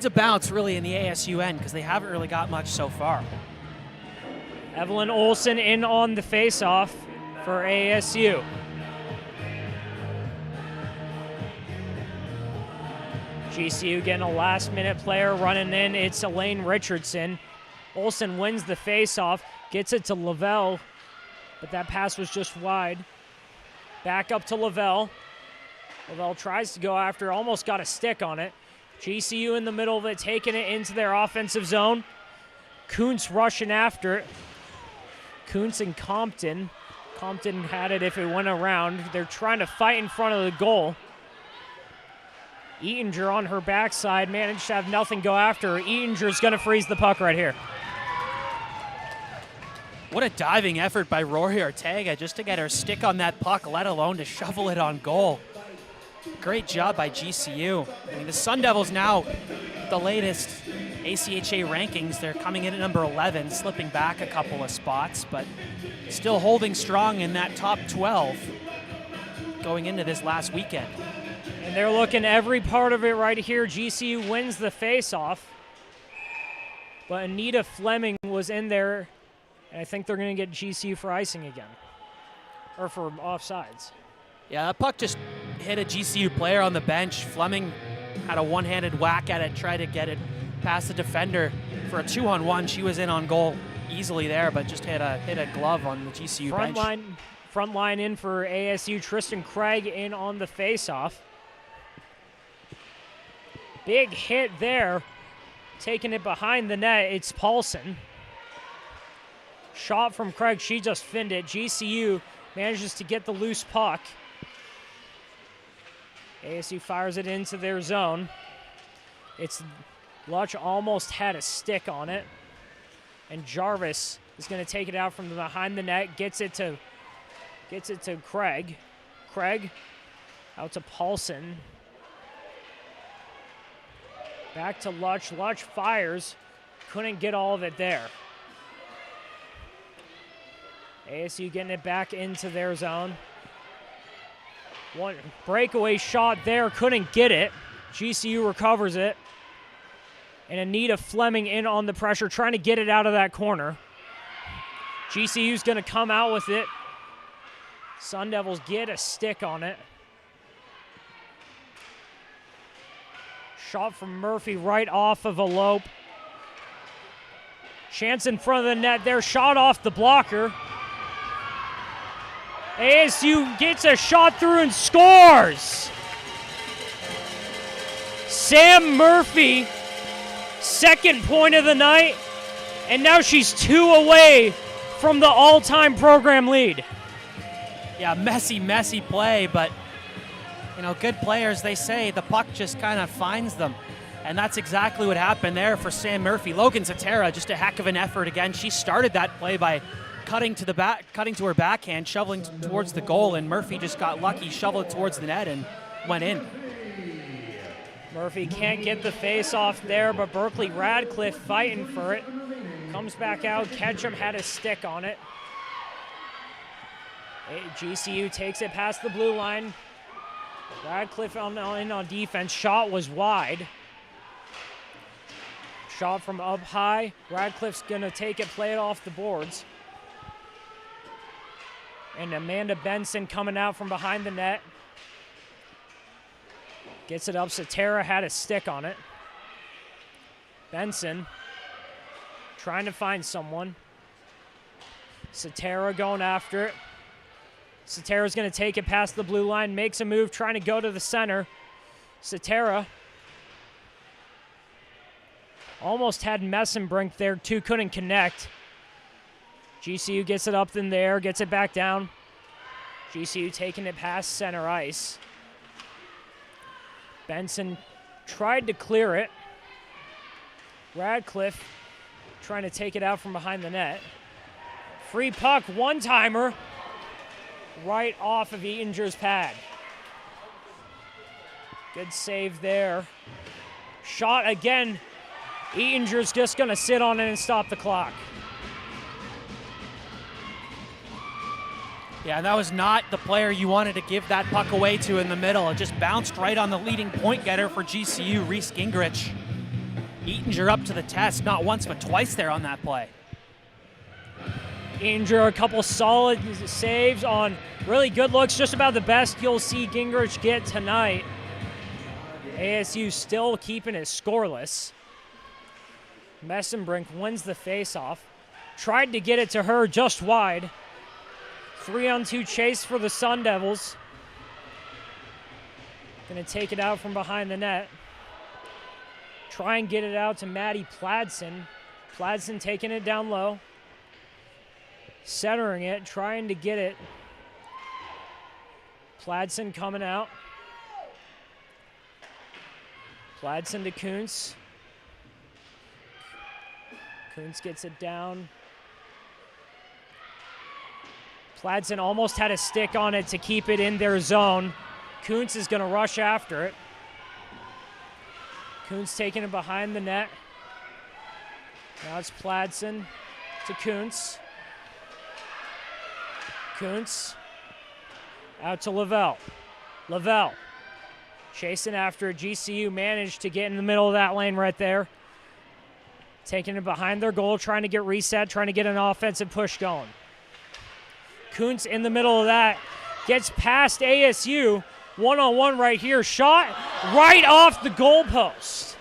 B: a bounce really in the ASU end because they haven't really got much so far.
D: Evelyn Olsen in on the faceoff for ASU. GCU getting a last-minute player running in. It's Elaine Richardson. Olsen wins the faceoff, gets it to Lavelle, but that pass was just wide. Back up to Lavelle. Lavelle tries to go after, almost got a stick on it. GCU in the middle of it, taking it into their offensive zone. Kuntz rushing after it. Kuntz and Compton. Compton had it if it went around. They're trying to fight in front of the goal. Eatinger on her backside, managed to have nothing go after her. Eatinger's going to freeze the puck right here.
B: What a diving effort by Rory Ortega just to get her stick on that puck, let alone to shovel it on goal. Great job by GCU. I mean, the Sun Devils now, the latest ACHA rankings, they're coming in at number 11, slipping back a couple of spots, but still holding strong in that top 12 going into this last weekend.
D: And they're looking every part of it right here. GCU wins the face-off, but Anita Fleming was in there, and I think they're going to get GCU for icing again, or for offsides.
B: Yeah, that puck just hit a GCU player on the bench. Fleming had a one-handed whack at it, tried to get it past the defender for a 2-on-1. She was in on goal easily there, but just hit a glove on the GCU bench.
D: Front line in for ASU. Tristan Craig in on the face-off. Big hit there. Taking it behind the net, it's Paulson. Shot from Craig, she just finned it. GCU manages to get the loose puck. ASU fires it into their zone. Lutch almost had a stick on it. And Jarvis is going to take it out from behind the net, gets it to Craig. Craig out to Paulson. Back to Lutch. Lutch fires. Couldn't get all of it there. ASU getting it back into their zone. One breakaway shot there, couldn't get it. GCU recovers it. And Anita Fleming in on the pressure, trying to get it out of that corner. GCU's going to come out with it. Sun Devils get a stick on it. Shot from Murphy right off of a lope. Chance in front of the net there, shot off the blocker. ASU gets a shot through and scores. Sam Murphy, second point of the night, and now she's 2 away from the all-time program lead.
B: Yeah, messy play, but good players, they say the puck just kind of finds them. And that's exactly what happened there for Sam Murphy. Logan Zatera, just a heck of an effort again. She started that play by cutting to her backhand, shoveling towards the goal, and Murphy just got lucky, shoveled it towards the net, and went in.
D: Murphy can't get the face off there, but Berkeley Radcliffe fighting for it. Comes back out. Ketchum had a stick on it. GCU takes it past the blue line. Radcliffe in on defense. Shot was wide. Shot from up high. Radcliffe's going to take it, play it off the boards. And Amanda Benson coming out from behind the net. Gets it up. Satara had a stick on it. Benson trying to find someone. Satara going after it. Satara's going to take it past the blue line, makes a move, trying to go to the center. Satara almost had Messenbrink there too, couldn't connect. GCU gets it up in there, gets it back down. GCU taking it past center ice. Benson tried to clear it. Radcliffe trying to take it out from behind the net. Free puck, one-timer, right off of Eatinger's pad. Good save there. Shot again. Eatinger's just going to sit on it and stop the clock.
B: Yeah, and that was not the player you wanted to give that puck away to in the middle. It just bounced right on the leading point getter for GCU, Reese Gingrich. Eatinger up to the test, not once but twice there on that play.
D: Eatinger, a couple solid saves on really good looks, just about the best you'll see Gingrich get tonight. ASU still keeping it scoreless. Messenbrink wins the faceoff. Tried to get it to her just wide. 3-on-2 chase for the Sun Devils. Gonna take it out from behind the net. Try and get it out to Maddie Pladsen. Pladsen taking it down low. Centering it, trying to get it. Pladsen coming out. Pladsen to Kuntz. Kuntz gets it down. Pladsen almost had a stick on it to keep it in their zone. Kuntz is going to rush after it. Kuntz taking it behind the net. Now it's Pladsen to Kuntz. Kuntz out to Lavelle. Lavelle chasing after it. GCU managed to get in the middle of that lane right there. Taking it behind their goal, trying to get reset, trying to get an offensive push going. Kuntz in the middle of that. Gets past ASU. One-on-one right here. Shot right off the goalpost.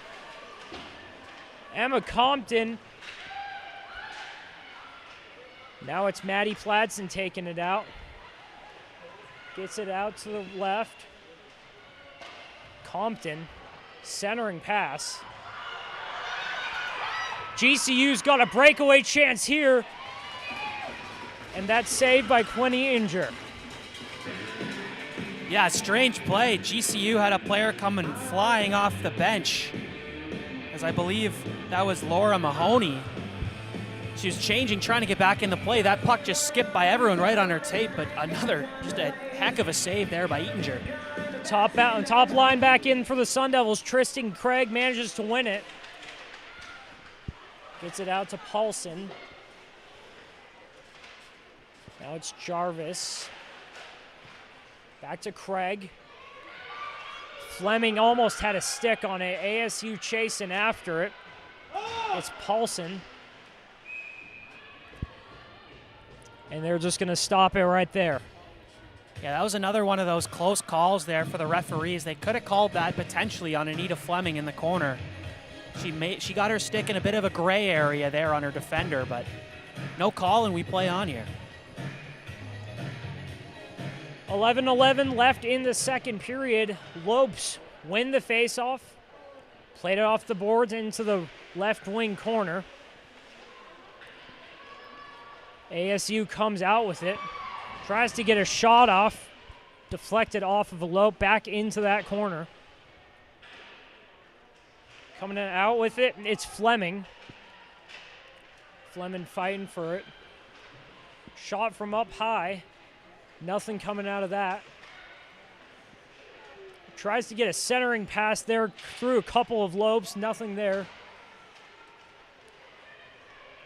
D: Emma Compton. Now it's Maddie Pladsen taking it out. Gets it out to the left. Compton centering pass. GCU's got a breakaway chance here. And that's saved by Quinny Inger.
B: Yeah, strange play. GCU had a player coming flying off the bench, as I believe that was Laura Mahoney. She was changing, trying to get back in the play. That puck just skipped by everyone right on her tape, but just a heck of a save there by Ettinger.
D: Top line back in for the Sun Devils. Tristan Craig manages to win it. Gets it out to Paulson. Now it's Jarvis. Back to Craig. Fleming almost had a stick on it. ASU chasing after it. It's Paulson. And they're just going to stop it right there.
B: Yeah, that was another one of those close calls there for the referees. They could have called that potentially on Anita Fleming in the corner. She got her stick in a bit of a gray area there on her defender, but no call, and we play on here.
D: 11-11 left in the second period. Lopes win the faceoff. Played it off the boards into the left wing corner. ASU comes out with it. Tries to get a shot off. Deflected off of a Lope back into that corner. Coming out with it, it's Fleming. Fleming fighting for it. Shot from up high. Nothing coming out of that. Tries to get a centering pass there through a couple of Lopes. Nothing there.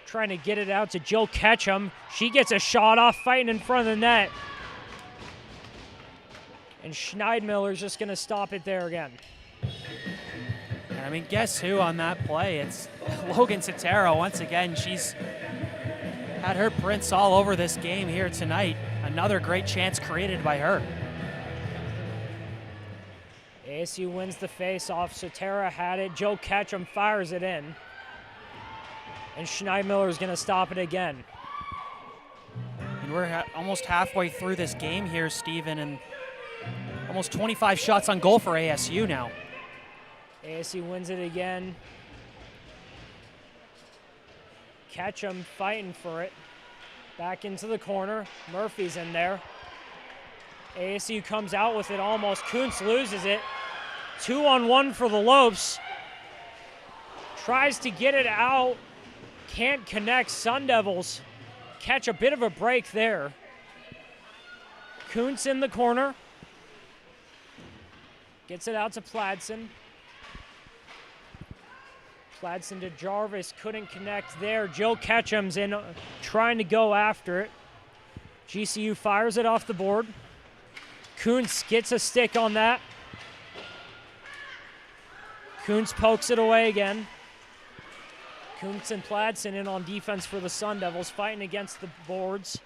D: Trying to get it out to Jill Ketchum. She gets a shot off, fighting in front of the net. And Schneidmiller's just going to stop it there again.
B: And I mean, guess who on that play? It's Logan Sotero. Once again, she's had her prints all over this game here tonight. Another great chance created by her.
D: ASU wins the face-off. Sotero had it. Joe Ketchum fires it in. And Schneidmiller is going to stop it again.
B: And we're almost halfway through this game here, Steven, and almost 25 shots on goal for ASU now.
D: ASU wins it again. Ketchum fighting for it. Back into the corner. Murphy's in there. ASU comes out with it almost. Kuntz loses it. 2-on-1 for the Lopes. Tries to get it out. Can't connect. Sun Devils catch a bit of a break there. Kuntz in the corner. Gets it out to Pladsen. Pladsen to Jarvis. Couldn't connect there. Joe Ketchum's in trying to go after it. GCU fires it off the board. Kuntz gets a stick on that. Kuntz pokes it away again. Kuntz and Pladsen in on defense for the Sun Devils, fighting against the boards.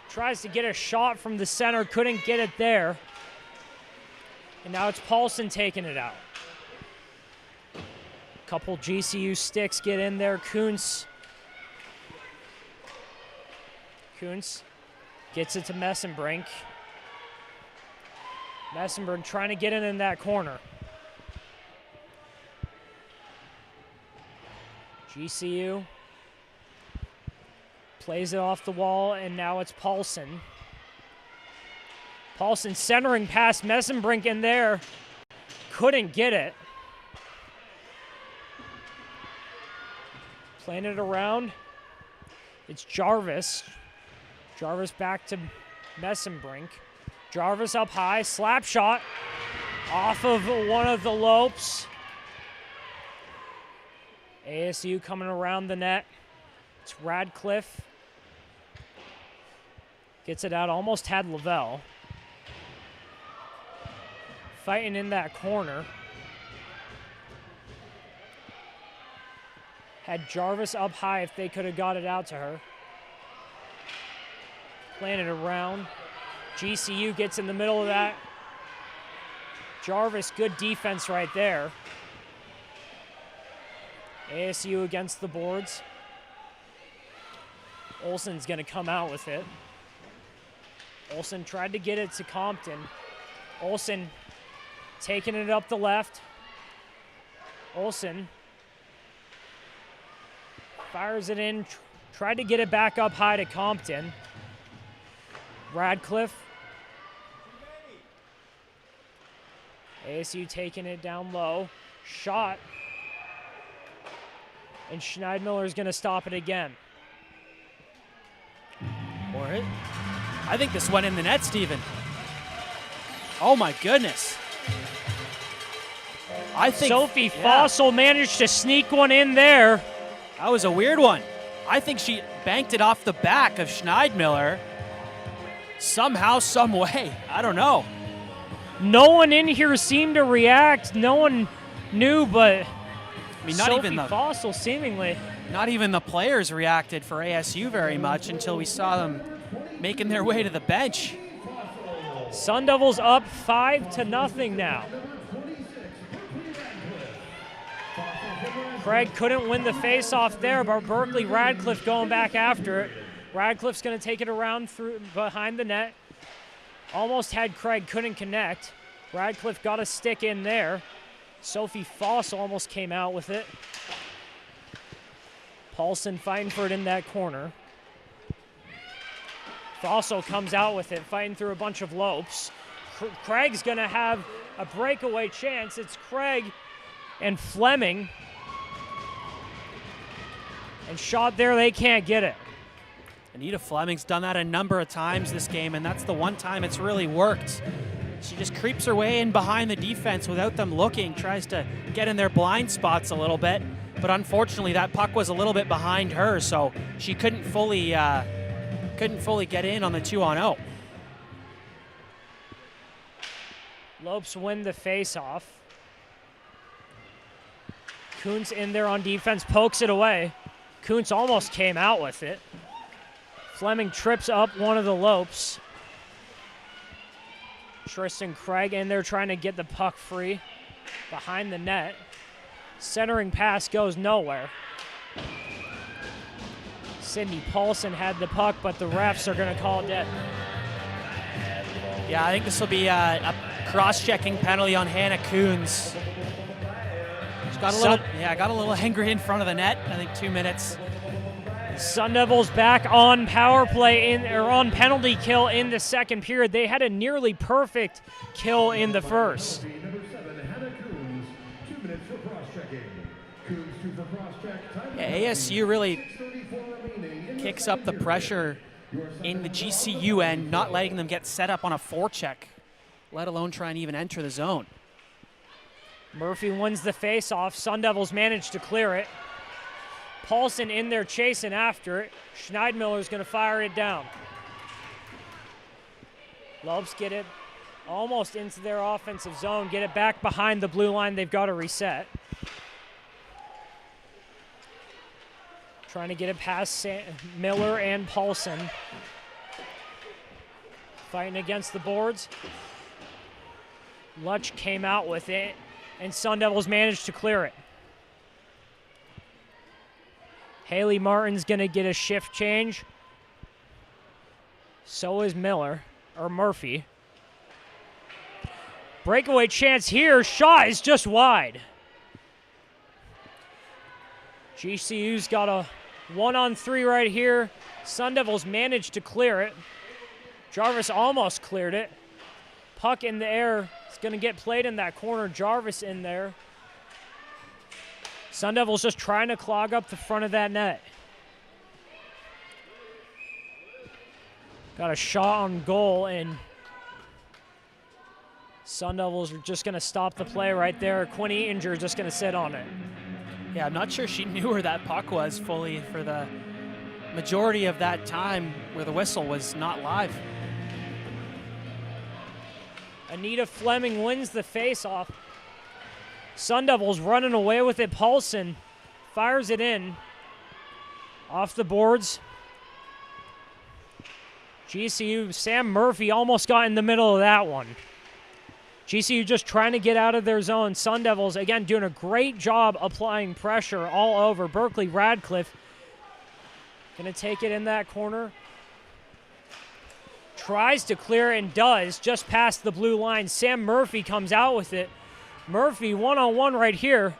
D: Tries to get a shot from the center, couldn't get it there. And now it's Paulson taking it out. Couple GCU sticks get in there. Kuntz gets it to Messenbrink. Messenberg trying to get in that corner. GCU plays it off the wall, and now it's Paulson. Paulson centering past Messenbrink in there. Couldn't get it. Playing it around. It's Jarvis. Jarvis back to Messenbrink. Jarvis up high, slap shot off of one of the Lopes. ASU coming around the net. It's Radcliffe. Gets it out, almost had Lavelle. Fighting in that corner. Had Jarvis up high if they could have got it out to her. Playing it around. GCU gets in the middle of that. Jarvis, good defense right there. ASU against the boards. Olsen's going to come out with it. Olsen tried to get it to Compton. Olsen taking it up the left. Olsen fires it in, tried to get it back up high to Compton. Radcliffe. ASU taking it down low. Shot. And Schneidmiller's going to stop it again.
B: Or it. I think this went in the net, Steven. Oh my goodness. I think
D: Sophie Fossil managed to sneak one in there.
B: That was a weird one. I think she banked it off the back of Schneidmiller. Somehow, some way. I don't know.
D: No one in here seemed to react. No one knew, but
B: I mean, not
D: Sophie
B: even the
D: Fossil seemingly.
B: Not even the players reacted for ASU very much until we saw them making their way to the bench.
D: Sun Devils up 5-0 now. Craig couldn't win the face-off there, but Berkeley Radcliffe going back after it. Radcliffe's going to take it around through behind the net. Almost had Craig, couldn't connect. Radcliffe got a stick in there. Sophie Fossil almost came out with it. Paulson fighting for it in that corner. Fossil comes out with it, fighting through a bunch of Lopes. Craig's going to have a breakaway chance. It's Craig and Fleming. And shot there, they can't get it.
B: Anita Fleming's done that a number of times this game, and that's the one time it's really worked. She just creeps her way in behind the defense without them looking, tries to get in their blind spots a little bit, but unfortunately that puck was a little bit behind her, so she couldn't fully get in on the 2-on-0.
D: Lopes win the face-off. Kuntz in there on defense, pokes it away. Kuntz almost came out with it. Fleming trips up one of the Lopes. Tristan Craig in there trying to get the puck free behind the net. Centering pass goes nowhere. Sydney Paulson had the puck, but the refs are going to call it dead.
B: Yeah, I think this will be a cross-checking penalty on Hannah Coons. She's got a little angry in front of the net. I think 2 minutes.
D: Sun Devils back on power play on penalty kill in the second period. They had a nearly perfect kill in the first.
C: Number 7, Hannah Coons, 2 minutes for cross-checking. Coons 2 for cross-check.
B: Yeah, ASU really kicks up the pressure in the GCU end, not letting them get set up on a forecheck, let alone try and even enter the zone.
D: Murphy wins the face-off. Sun Devils manage to clear it. Paulson in there chasing after it. Schneidmiller's going to fire it down. Lopes get it almost into their offensive zone, get it back behind the blue line. They've got to reset. Trying to get it past Miller and Paulson. Fighting against the boards. Lutch came out with it, and Sun Devils managed to clear it. Haley Martin's going to get a shift change. So is Murphy. Breakaway chance here. Shot is just wide. GCU's got a 1-on-3 right here. Sun Devils managed to clear it. Jarvis almost cleared it. Puck in the air. It's going to get played in that corner. Jarvis in there. Sun Devils just trying to clog up the front of that net. Got a shot on goal, and Sun Devils are just going to stop the play right there. Quinny Inger just going to sit on it.
B: Yeah, I'm not sure she knew where that puck was fully for the majority of that time where the whistle was not live.
D: Anita Fleming wins the faceoff. Sun Devils running away with it. Paulson fires it in. Off the boards. GCU, Sam Murphy almost got in the middle of that one. GCU just trying to get out of their zone. Sun Devils, again, doing a great job applying pressure all over. Berkeley Radcliffe going to take it in that corner. Tries to clear and does, just past the blue line. Sam Murphy comes out with it. Murphy one-on-one right here.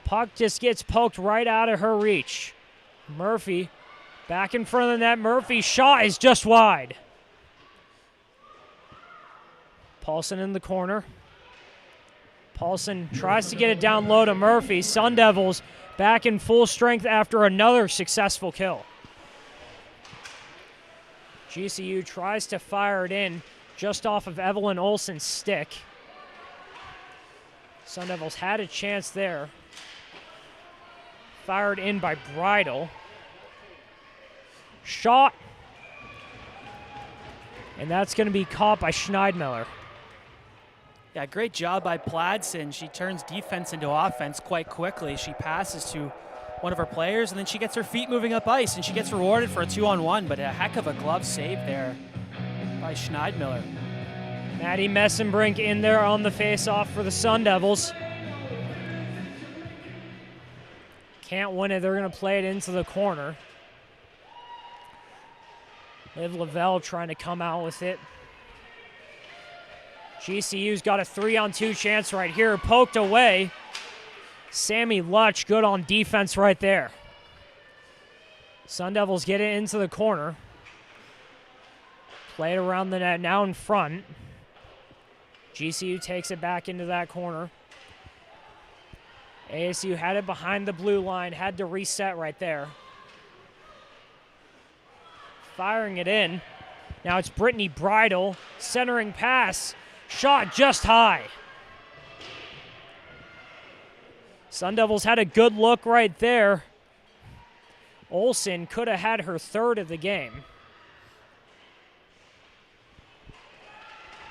D: Puck just gets poked right out of her reach. Murphy back in front of the net. Murphy's shot is just wide. Paulson in the corner. Paulson tries to get it down low to Murphy. Sun Devils back in full strength after another successful kill. GCU tries to fire it in just off of Evelyn Olsen's stick. Sun Devils had a chance there. Fired in by Bridle. Shot. And that's going to be caught by Schneidmiller.
B: Yeah, great job by Pladsen. She turns defense into offense quite quickly. She passes to one of her players, and then she gets her feet moving up ice, and she gets rewarded for a 2-on-1, but a heck of a glove save there by Schneidmiller.
D: Maddie Messenbrink in there on the faceoff for the Sun Devils. Can't win it. They're going to play it into the corner. Liv Lavelle trying to come out with it. GCU's got a 3-on-2 chance right here. Poked away. Sammy Lutch good on defense right there. Sun Devils get it into the corner. Play it around the net, now in front. GCU takes it back into that corner. ASU had it behind the blue line, had to reset right there. Firing it in. Now it's Brittany Bridle, centering pass. Shot just high. Sun Devils had a good look right there. Olsen could have had her third of the game.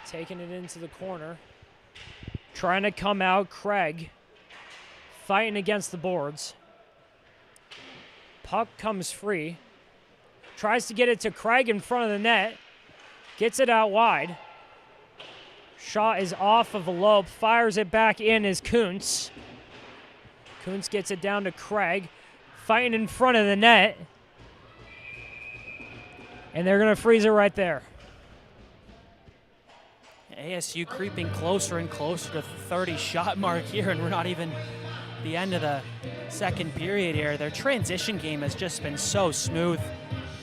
D: Taking it into the corner. Trying to come out, Craig. Fighting against the boards. Puck comes free. Tries to get it to Craig in front of the net. Gets it out wide. Shot is off of a lope. Fires it back in is Kuntz. Kuntz gets it down to Craig. Fighting in front of the net. And they're going to freeze it right there.
B: ASU creeping closer and closer to the 30-shot mark here, and we're not even the end of the second period here. Their transition game has just been so smooth.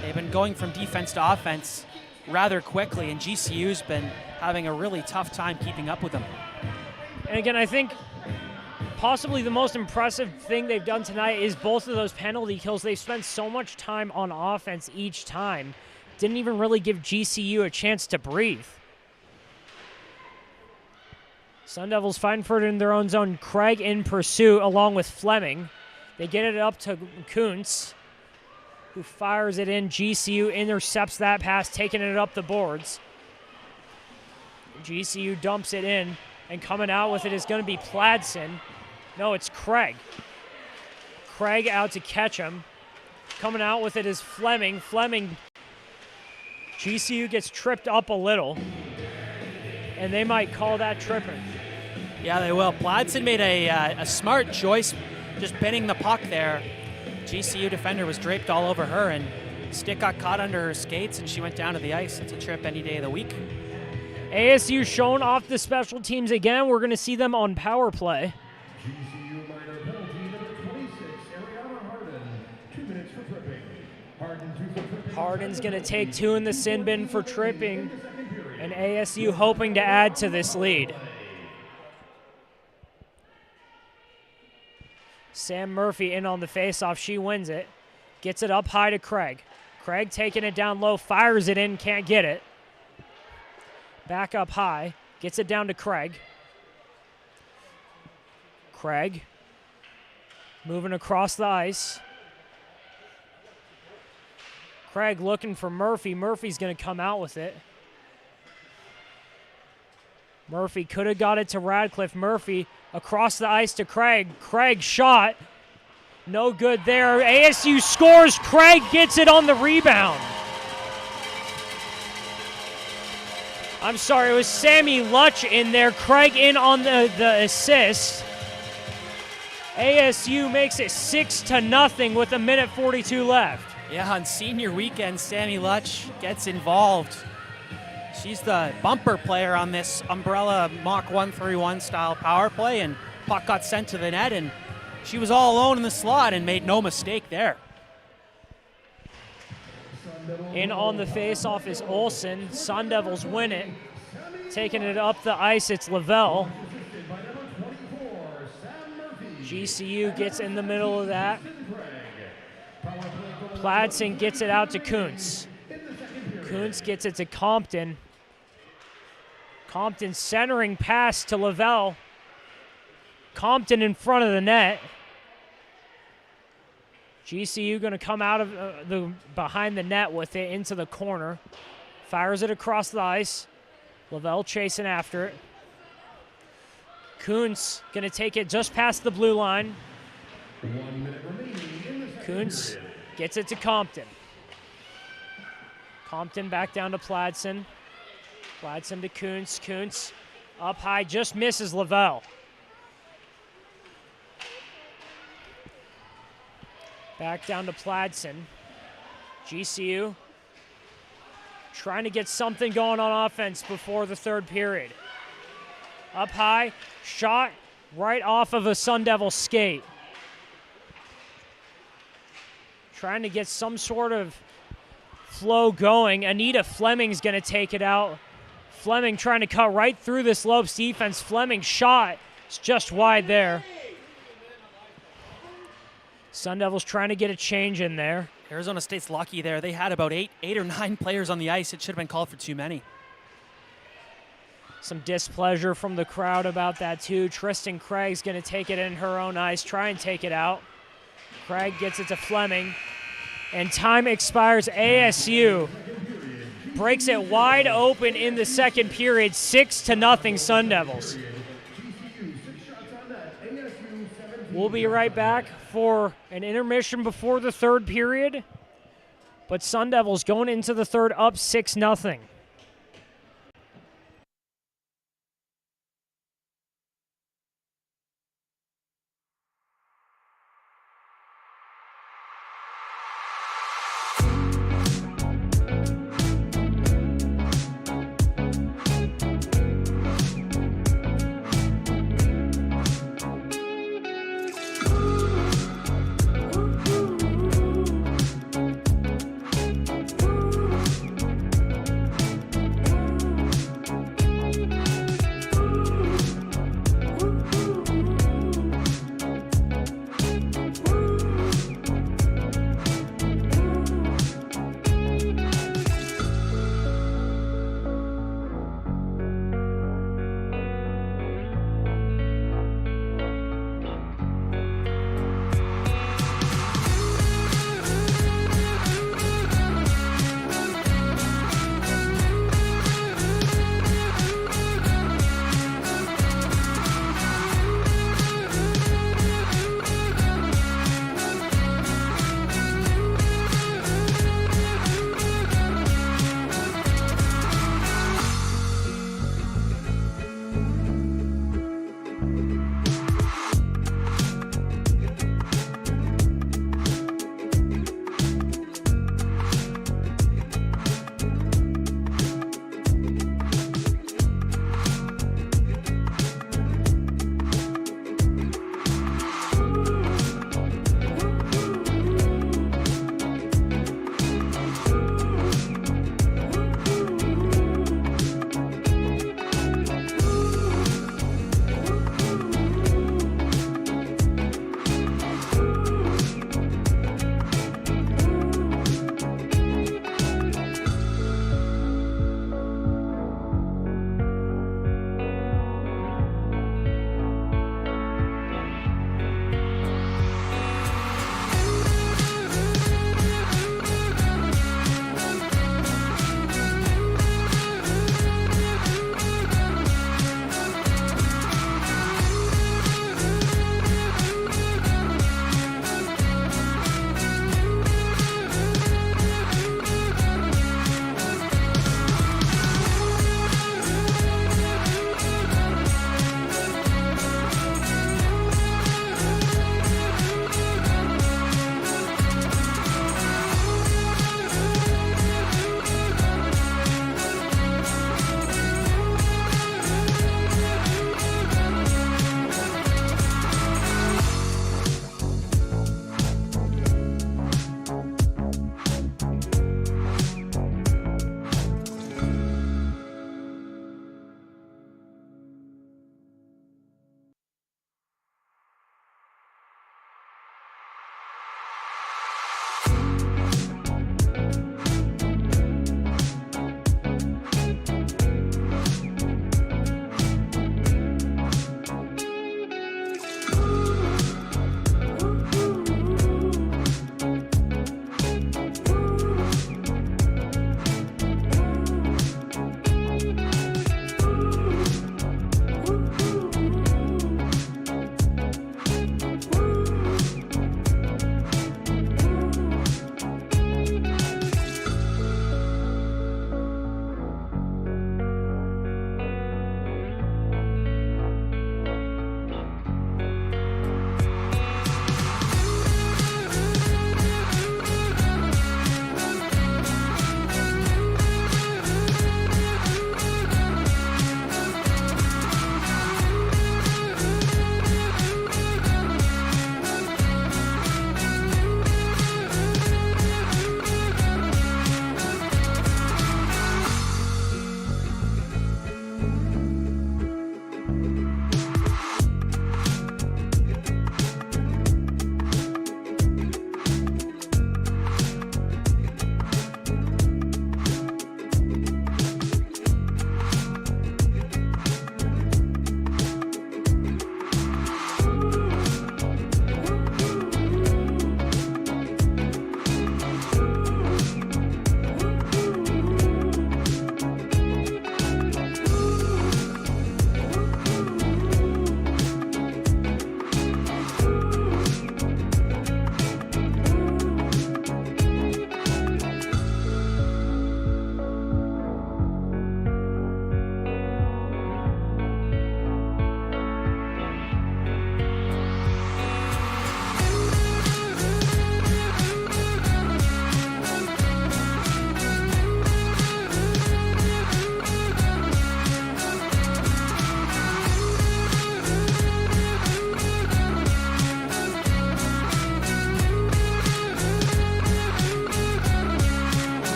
B: They've been going from defense to offense rather quickly, and GCU's been having a really tough time keeping up with them.
D: And again, I think possibly the most impressive thing they've done tonight is both of those penalty kills. They've spent so much time on offense each time. Didn't even really give GCU a chance to breathe. Sun Devils fighting for it in their own zone. Craig in pursuit along with Fleming. They get it up to Kuntz, who fires it in. GCU intercepts that pass, taking it up the boards. GCU dumps it in, and coming out with it is going to be Pladsen. No, it's Craig. Craig out to catch him. Coming out with it is Fleming. Fleming, GCU gets tripped up a little, and they might call that tripping.
B: Yeah, they will. Pladsen made a smart choice, just pinning the puck there. GCU defender was draped all over her, and stick got caught under her skates, and she went down to the ice. It's a trip any day of the week.
D: ASU shown off the special teams again. We're going to see them on power play.
C: GCU minor penalty number 26, Ariana Harden. 2 minutes for tripping. Harden 2 for tripping.
D: Harden's going to take 2 in the sin bin for tripping, and ASU hoping to add to this lead. Sam Murphy in on the faceoff. She wins it. Gets it up high to Craig. Craig taking it down low, fires it in, can't get it. Back up high. Gets it down to Craig. Craig moving across the ice. Craig looking for Murphy. Murphy's going to come out with it. Murphy could have got it to Radcliffe. Murphy across the ice to Craig. Craig shot. No good there. ASU scores. Craig gets it on the rebound. I'm sorry, it was Sammy Lutch in there. Craig in on the assist. ASU makes it 6-0 with 1:42 left.
B: Yeah, on senior weekend, Sammy Lutch gets involved. She's the bumper player on this umbrella Mach 131 style power play, and puck got sent to the net, and she was all alone in the slot and made no mistake there.
D: In on the faceoff is Olsen. Sun Devils win it. Taking it up the ice, it's Lavelle. GCU gets in the middle of that. Pladsen gets it out to Kuntz. Kuntz gets it to Compton. Compton centering pass to Lavelle. Compton in front of the net. GCU going to come out of behind the net with it into the corner. Fires it across the ice. Lavelle chasing after it. Kuntz going to take it just past the blue line. Kuntz gets it to Compton. Compton back down to Pladsen. Pladsen to Kuntz. Kuntz up high, just misses Lavelle. Back down to Pladsen. GCU trying to get something going on offense before the third period. Up high, shot right off of a Sun Devil skate. Trying to get some sort of flow going. Anita Fleming's going to take it out. Fleming trying to cut right through this Lopes defense. Fleming shot. It's just wide there. Sun Devils trying to get a change in there.
B: Arizona State's lucky there. They had about eight or nine players on the ice. It should have been called for too many.
D: Some displeasure from the crowd about that too. Tristan Craig's going to take it in her own ice, try and take it out. Craig gets it to Fleming, and time expires. ASU breaks it wide open in the second period, 6-0 Sun Devils. We'll be right back for an intermission before the third period, but Sun Devils going into the third up 6-0.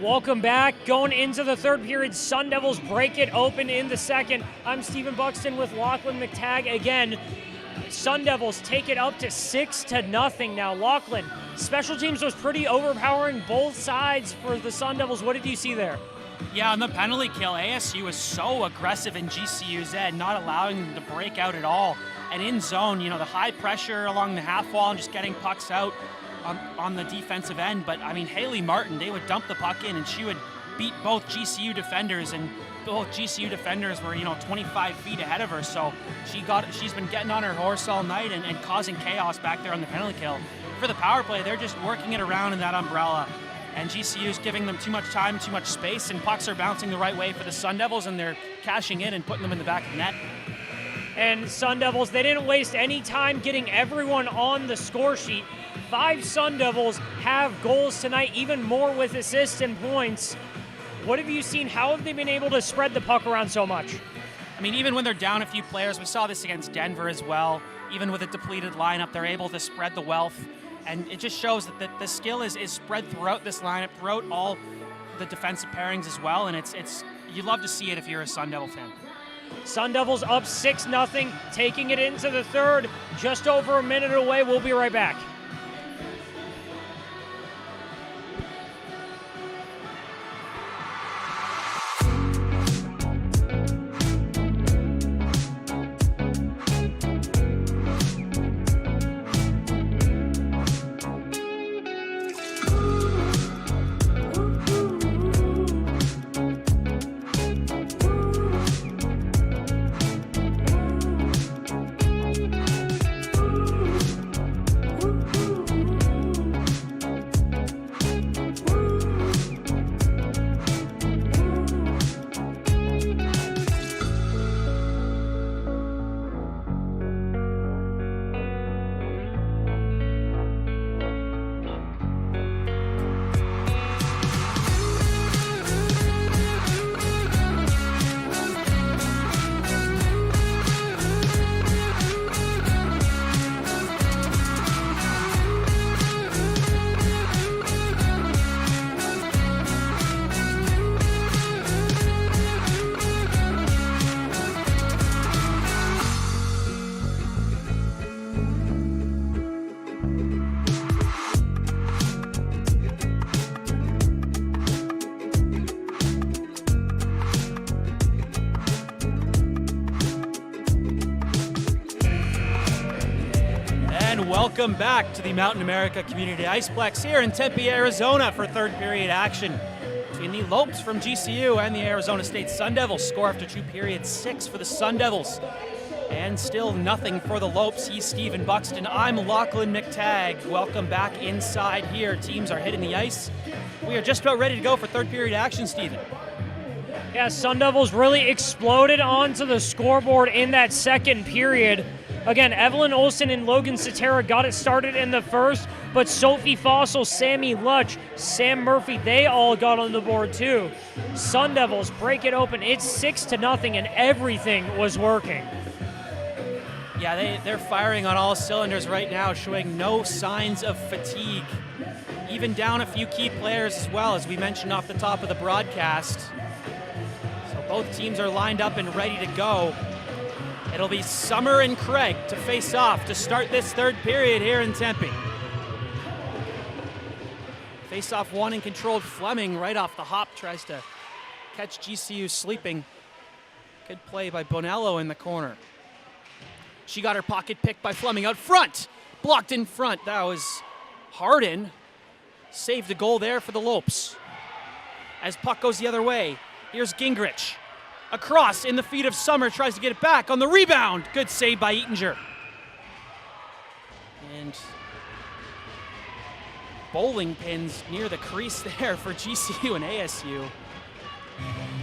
D: Welcome back. Going into the third period, Sun Devils break it open in the second. I'm Stephen Buxton with Lachlan McTagg. Again, Sun Devils take it up to 6-0 now. Lachlan, special teams was pretty overpowering both sides for the Sun Devils. What did you see there?
B: Yeah, on the penalty kill, ASU was so aggressive in GCU's end, not allowing them to break out at all. And in zone, the high pressure along the half wall and just getting pucks out on the defensive end. But, Haley Martin, they would dump the puck in and she would beat both GCU defenders, and both GCU defenders were, 25 feet ahead of her. So she's been getting on her horse all night and causing chaos back there on the penalty kill. For the power play, they're just working it around in that umbrella. And GCU's giving them too much time, too much space, and pucks are bouncing the right way for the Sun Devils, and they're cashing in and putting them in the back of the net.
D: And Sun Devils, they didn't waste any time getting everyone on the score sheet. 5 Sun Devils have goals tonight, even more with assists and points. What have you seen? How have they been able to spread the puck around so much?
B: Even when they're down a few players, we saw this against Denver as well. Even with a depleted lineup, they're able to spread the wealth. And it just shows that the skill is spread throughout this lineup, throughout all the defensive pairings as well. And it's you love to see it if you're a Sun Devil fan.
D: Sun Devils up 6-0, taking it into the third. Just over a minute away. We'll be right back.
B: Welcome back to the Mountain America Community Iceplex here in Tempe, Arizona for third period action between the Lopes from GCU and the Arizona State Sun Devils. Score after 2 periods, 6 for the Sun Devils. And still nothing for the Lopes. He's Stephen Buxton. I'm Lachlan McTagg. Welcome back inside here. Teams are hitting the ice. We are just about ready to go for third period action, Stephen.
D: Yeah, Sun Devils really exploded onto the scoreboard in that second period. Again, Evelyn Olsen and Logan Sotera got it started in the first, but Sophie Fossil, Sammy Lutch, Sam Murphy, they all got on the board too. Sun Devils break it open. It's 6-0, and everything was working.
B: Yeah, they're firing on all cylinders right now, showing no signs of fatigue. Even down a few key players as well, as we mentioned off the top of the broadcast. So both teams are lined up and ready to go. It'll be Summer and Craig to face off to start this third period here in Tempe. Face-off one and controlled. Fleming right off the hop tries to catch GCU sleeping. Good play by Bonello in the corner. She got her pocket picked by Fleming out front. Blocked in front. That was Hardin. Saved the goal there for the Lopes. As puck goes the other way, here's Gingrich. Across in the feet of Summer, tries to get it back on the rebound. Good save by Eatinger. And bowling pins near the crease there for GCU and ASU.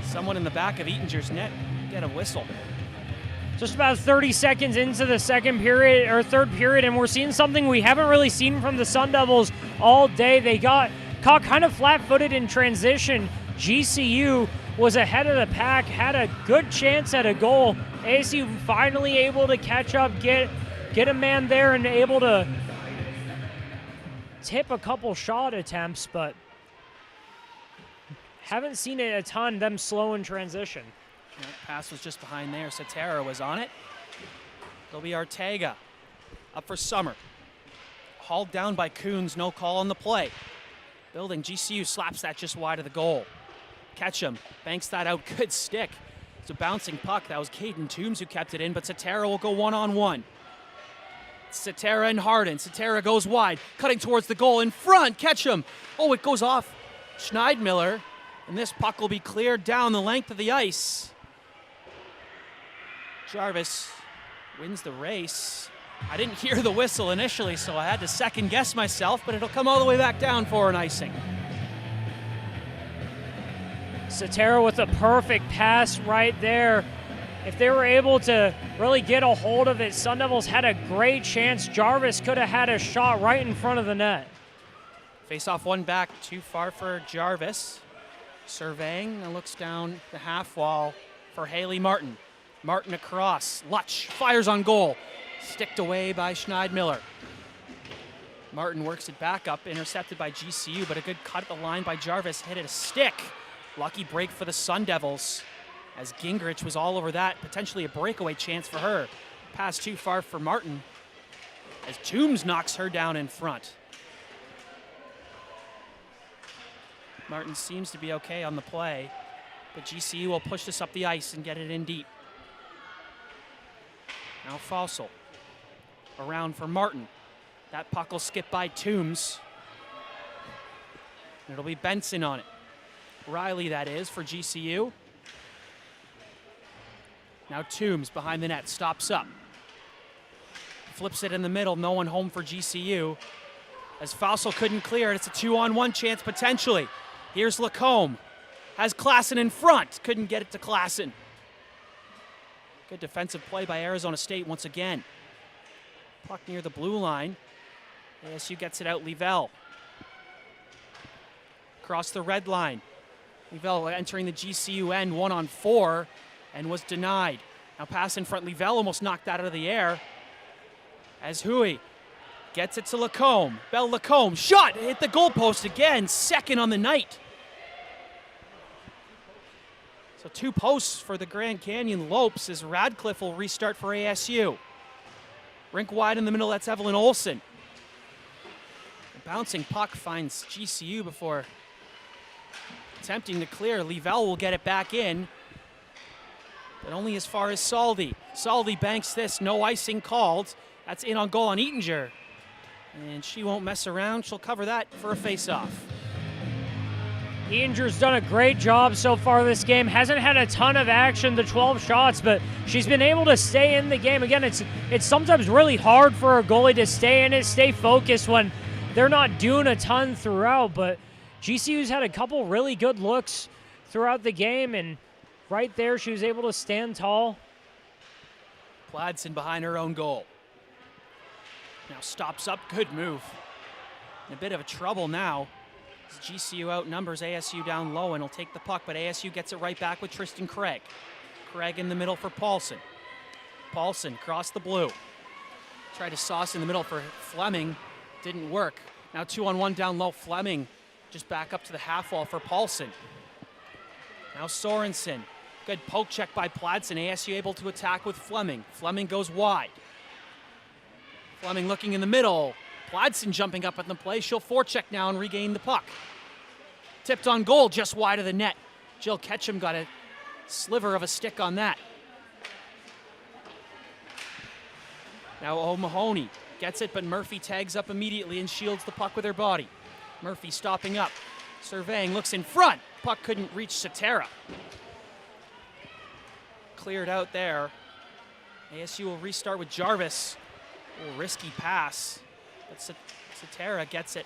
B: Someone in the back of Eatinger's net get a whistle.
D: Just about 30 seconds into the second period or third period, and we're seeing something we haven't really seen from the Sun Devils all day. They got caught kind of flat-footed in transition. GCU was ahead of the pack, had a good chance at a goal. ASU finally able to catch up, get a man there, and able to tip a couple shot attempts, but Haven't seen it a ton, them slow in transition.
B: Yeah, pass was just behind there. Satara was on it. It'll be Ortega up for Summer. Hauled down by Coons, no call on the play. Building, GCU slaps that just wide of the goal. Ketchum banks that out, good stick. It's a bouncing puck. That was Caden Toombs who kept it in, but Satara will go one-on-one. Satara and Harden. Satara goes wide, cutting towards the goal in front. Ketchum. Oh, it goes off Schneidmiller, and this puck will be cleared down the length of the ice. Jarvis wins the race. I didn't hear the whistle initially, so I had to second guess myself, but it'll come all the way back down for an icing.
D: Satara with a perfect pass right there. If they were able to really get a hold of it, Sun Devils had a great chance. Jarvis could have had a shot right in front of the net.
B: Face off one back, too far for Jarvis. Surveying and looks down the half wall for Haley Martin. Martin across. Lutch fires on goal. Sticked away by Schneidmiller. Martin works it back up, intercepted by GCU, but a good cut at the line by Jarvis. Hit it a stick. Lucky break for the Sun Devils, as Gingrich was all over that. Potentially a breakaway chance for her. Pass too far for Martin, as Toombs knocks her down in front. Martin seems to be okay on the play, but GCU will push this up the ice and get it in deep. Now Fossil around for Martin. That puck will skip by Toombs. It'll be Benson on it. Riley, that is, for GCU. Now Toombs behind the net, stops up. Flips it in the middle, no one home for GCU. As Fossil couldn't clear it, it's a 2-on-1 chance potentially. Here's Lacombe. Has Klassen in front, couldn't get it to Klassen. Good defensive play by Arizona State once again. Puck near the blue line. ASU gets it out, Leavell. Across the red line. Leavell entering the GCU end 1-on-4 and was denied. Now pass in front, Leavell almost knocked that out of the air. As Hui gets it to Lacombe. Bell Lacombe, shot, hit the goalpost again, second on the night. So 2 posts for the Grand Canyon Lopes as Radcliffe will restart for ASU. Rink wide in the middle, that's Evelyn Olsen. The bouncing puck finds GCU before attempting to clear. Leavell will get it back in, but only as far as Saldi. Saldi banks this, no icing called. That's in on goal on Eatinger. And she won't mess around, she'll cover that for a face-off.
D: Eatinger's done a great job so far this game. Hasn't had a ton of action, the 12 shots, but she's been able to stay in the game. Again, it's sometimes really hard for a goalie to stay in it, stay focused when they're not doing a ton throughout, but GCU's had a couple really good looks throughout the game, and right there she was able to stand tall.
B: Pladson behind her own goal. Now stops up, good move. In a bit of a trouble now. GCU outnumbers ASU down low and will take the puck, but ASU gets it right back with Tristan Craig. Craig in the middle for Paulson. Paulson across the blue. Tried to sauce in the middle for Fleming. Didn't work. Now 2-on-1 down low. Fleming just back up to the half wall for Paulson. Now Sorensen. Good poke check by Pladson. ASU able to attack with Fleming. Fleming goes wide. Fleming looking in the middle. Pladson jumping up in the play. She'll forecheck now and regain the puck. Tipped on goal just wide of the net. Jill Ketchum got a sliver of a stick on that. Now O'Mahony gets it, but Murphy tags up immediately and shields the puck with her body. Murphy stopping up. Surveying, looks in front. Puck couldn't reach Satara. Cleared out there. ASU will restart with Jarvis. A risky pass. But Satara gets it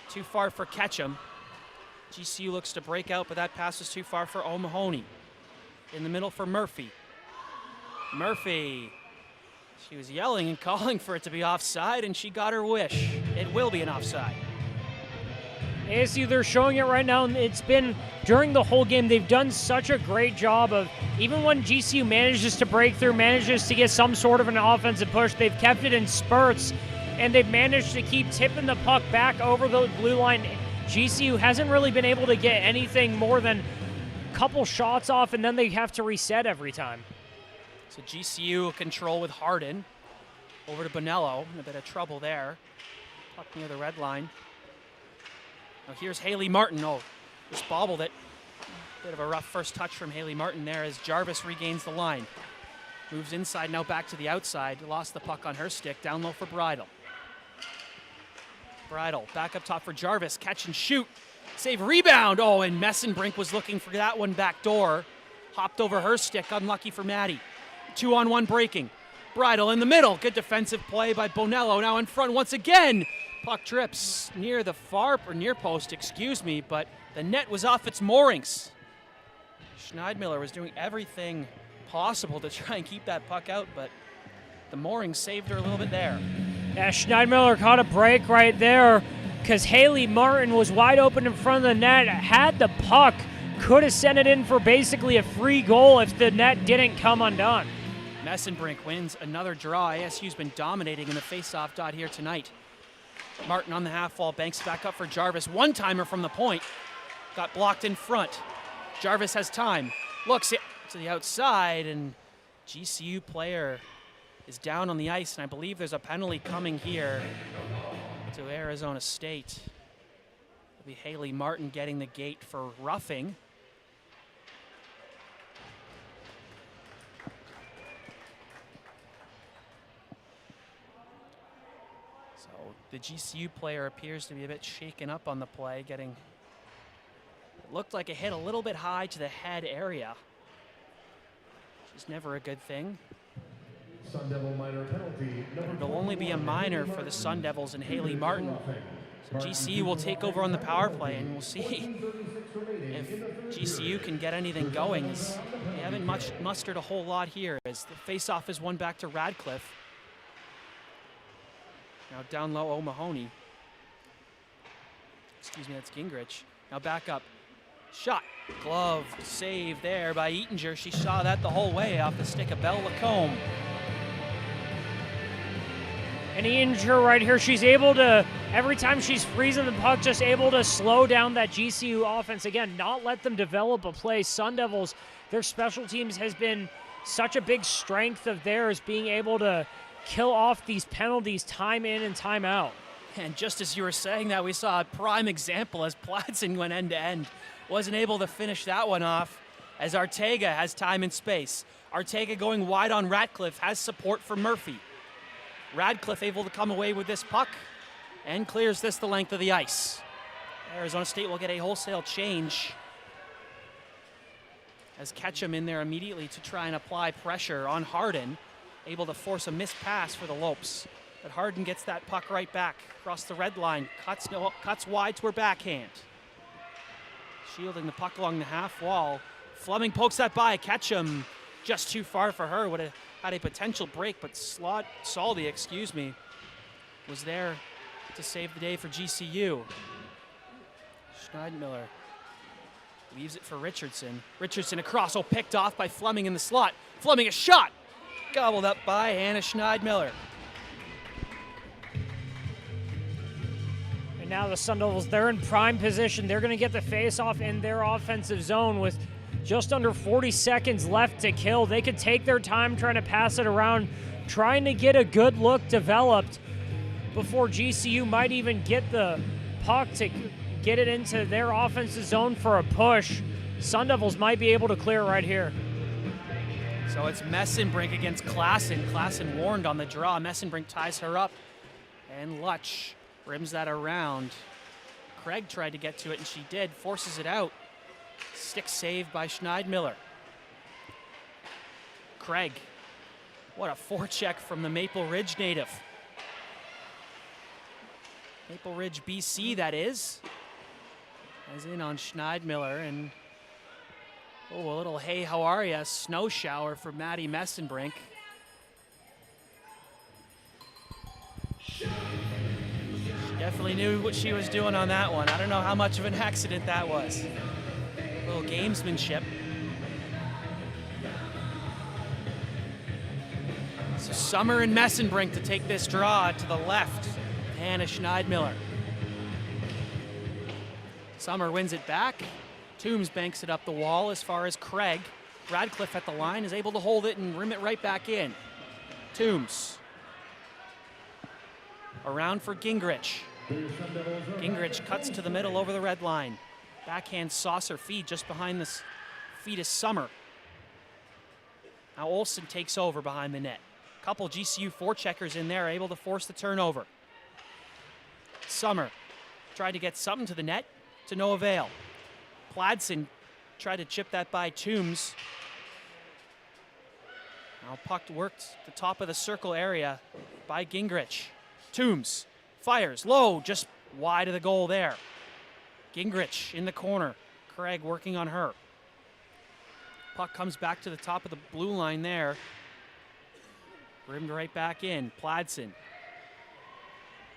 B: too far for Ketchum. GCU looks to break out, but that pass was too far for O'Mahony. In the middle for Murphy. Murphy. She was yelling and calling for it to be offside, and she got her wish. It will be an offside.
D: ASU, they're showing it right now, and it's been during the whole game. They've done such a great job of, even when GCU manages to break through, manages to get some sort of an offensive push, they've kept it in spurts, and they've managed to keep tipping the puck back over the blue line GCU hasn't really been able to get anything more than a couple shots off, and then they have to reset every time.
B: So GCU control with Hardin. Over to Bonello, in a bit of trouble there. Puck near the red line. Now here's Haley Martin. Oh, just bobbled it. Bit of a rough first touch from Haley Martin there as Jarvis regains the line. Moves inside, now back to the outside. Lost the puck on her stick. Down low for Bridle. Bridle back up top for Jarvis. Catch and shoot. Save, rebound. Oh, and Messenbrink was looking for that one back door. Hopped over her stick. Unlucky for Maddie. 2-on-1 breaking. Bridle in the middle. Good defensive play by Bonello. Now in front once again. Puck trips near the near post, but the net was off its moorings. Schneidmiller was doing everything possible to try and keep that puck out, but the moorings saved her a little bit there.
D: Yeah, Schneidmiller caught a break right there because Haley Martin was wide open in front of the net, had the puck, could have sent it in for basically a free goal if the net didn't come undone.
B: Messenbrink wins another draw. ASU's been dominating in the face-off dot here tonight. Martin on the half wall, banks back up for Jarvis. One-timer from the point. Got blocked in front. Jarvis has time. Looks to the outside, and GCU player is down on the ice, and I believe there's a penalty coming here to Arizona State. It'll be Haley Martin getting the gate for roughing. So the GCU player appears to be a bit shaken up on the play, getting, it looked like it hit a little bit high to the head area, which is never a good thing.
C: Sun Devil minor penalty.
B: It'll only be a minor for the Sun Devils and Haley Martin. So GCU will take over on the power play, and we'll see if GCU can get anything going. They haven't mustered a whole lot here as the face-off is won back to Radcliffe. Now down low, O'Mahony. Excuse me, that's Gingrich. Now back up. Shot. Glove save there by Eatinger. She saw that the whole way off the stick of Belle Lacombe.
D: And Eatinger right here, she's able to, every time she's freezing the puck, just able to slow down that GCU offense. Again, not let them develop a play. Sun Devils, their special teams has been such a big strength of theirs, being able to kill off these penalties time in and time out.
B: And just as you were saying that, we saw a prime example as Platson went end-to-end. Wasn't able to finish that one off as Arteaga has time and space. Arteaga going wide on Radcliffe, has support for Murphy. Radcliffe able to come away with this puck and clears this the length of the ice. Arizona State will get a wholesale change as Ketchum in there immediately to try and apply pressure on Hardin, able to force a missed pass for the Lopes. But Hardin gets that puck right back across the red line, cuts wide to her backhand. Shielding the puck along the half wall. Fleming pokes that by. Ketchum just too far for her. Would have had a potential break, but Saldi, was there to save the day for GCU. Schneidmiller leaves it for Richardson. Richardson across, picked off by Fleming in the slot. Fleming a shot, gobbled up by Hannah Schneidmiller.
D: And now the Sun Devils, they're in prime position. They're going to get the face-off in their offensive zone with just under 40 seconds left to kill. They could take their time trying to pass it around, trying to get a good look developed before GCU might even get the puck to get it into their offensive zone for a push. Sun Devils might be able to clear right here.
B: So it's Messenbrink against Klassen. Klassen warned on the draw. Messenbrink ties her up, and Lutch rims that around. Craig tried to get to it, and she did, forces it out. Stick save by Schneidmiller. Craig, what a forecheck from the Maple Ridge native. Maple Ridge, BC, that is. As in on Schneidmiller, and a little hey, how are ya? Snow shower for Maddie Messenbrink. She definitely knew what she was doing on that one. I don't know how much of an accident that was. A little gamesmanship. So Summer and Messenbrink to take this draw to the left. Hannah Schneidmiller. Summer wins it back. Toombs banks it up the wall as far as Craig. Radcliffe at the line is able to hold it and rim it right back in. Toombs. Around for Gingrich. Gingrich cuts to the middle over the red line. Backhand saucer feed just behind the feet is Summer. Now Olsen takes over behind the net. Couple GCU forecheckers in there able to force the turnover. Summer tried to get something to the net, to no avail. Pladsen tried to chip that by Toombs. Now puck worked the top of the circle area by Gingrich. Toombs fires low, just wide of the goal there. Gingrich in the corner. Craig working on her. Puck comes back to the top of the blue line there. Rimmed right back in. Pladsen.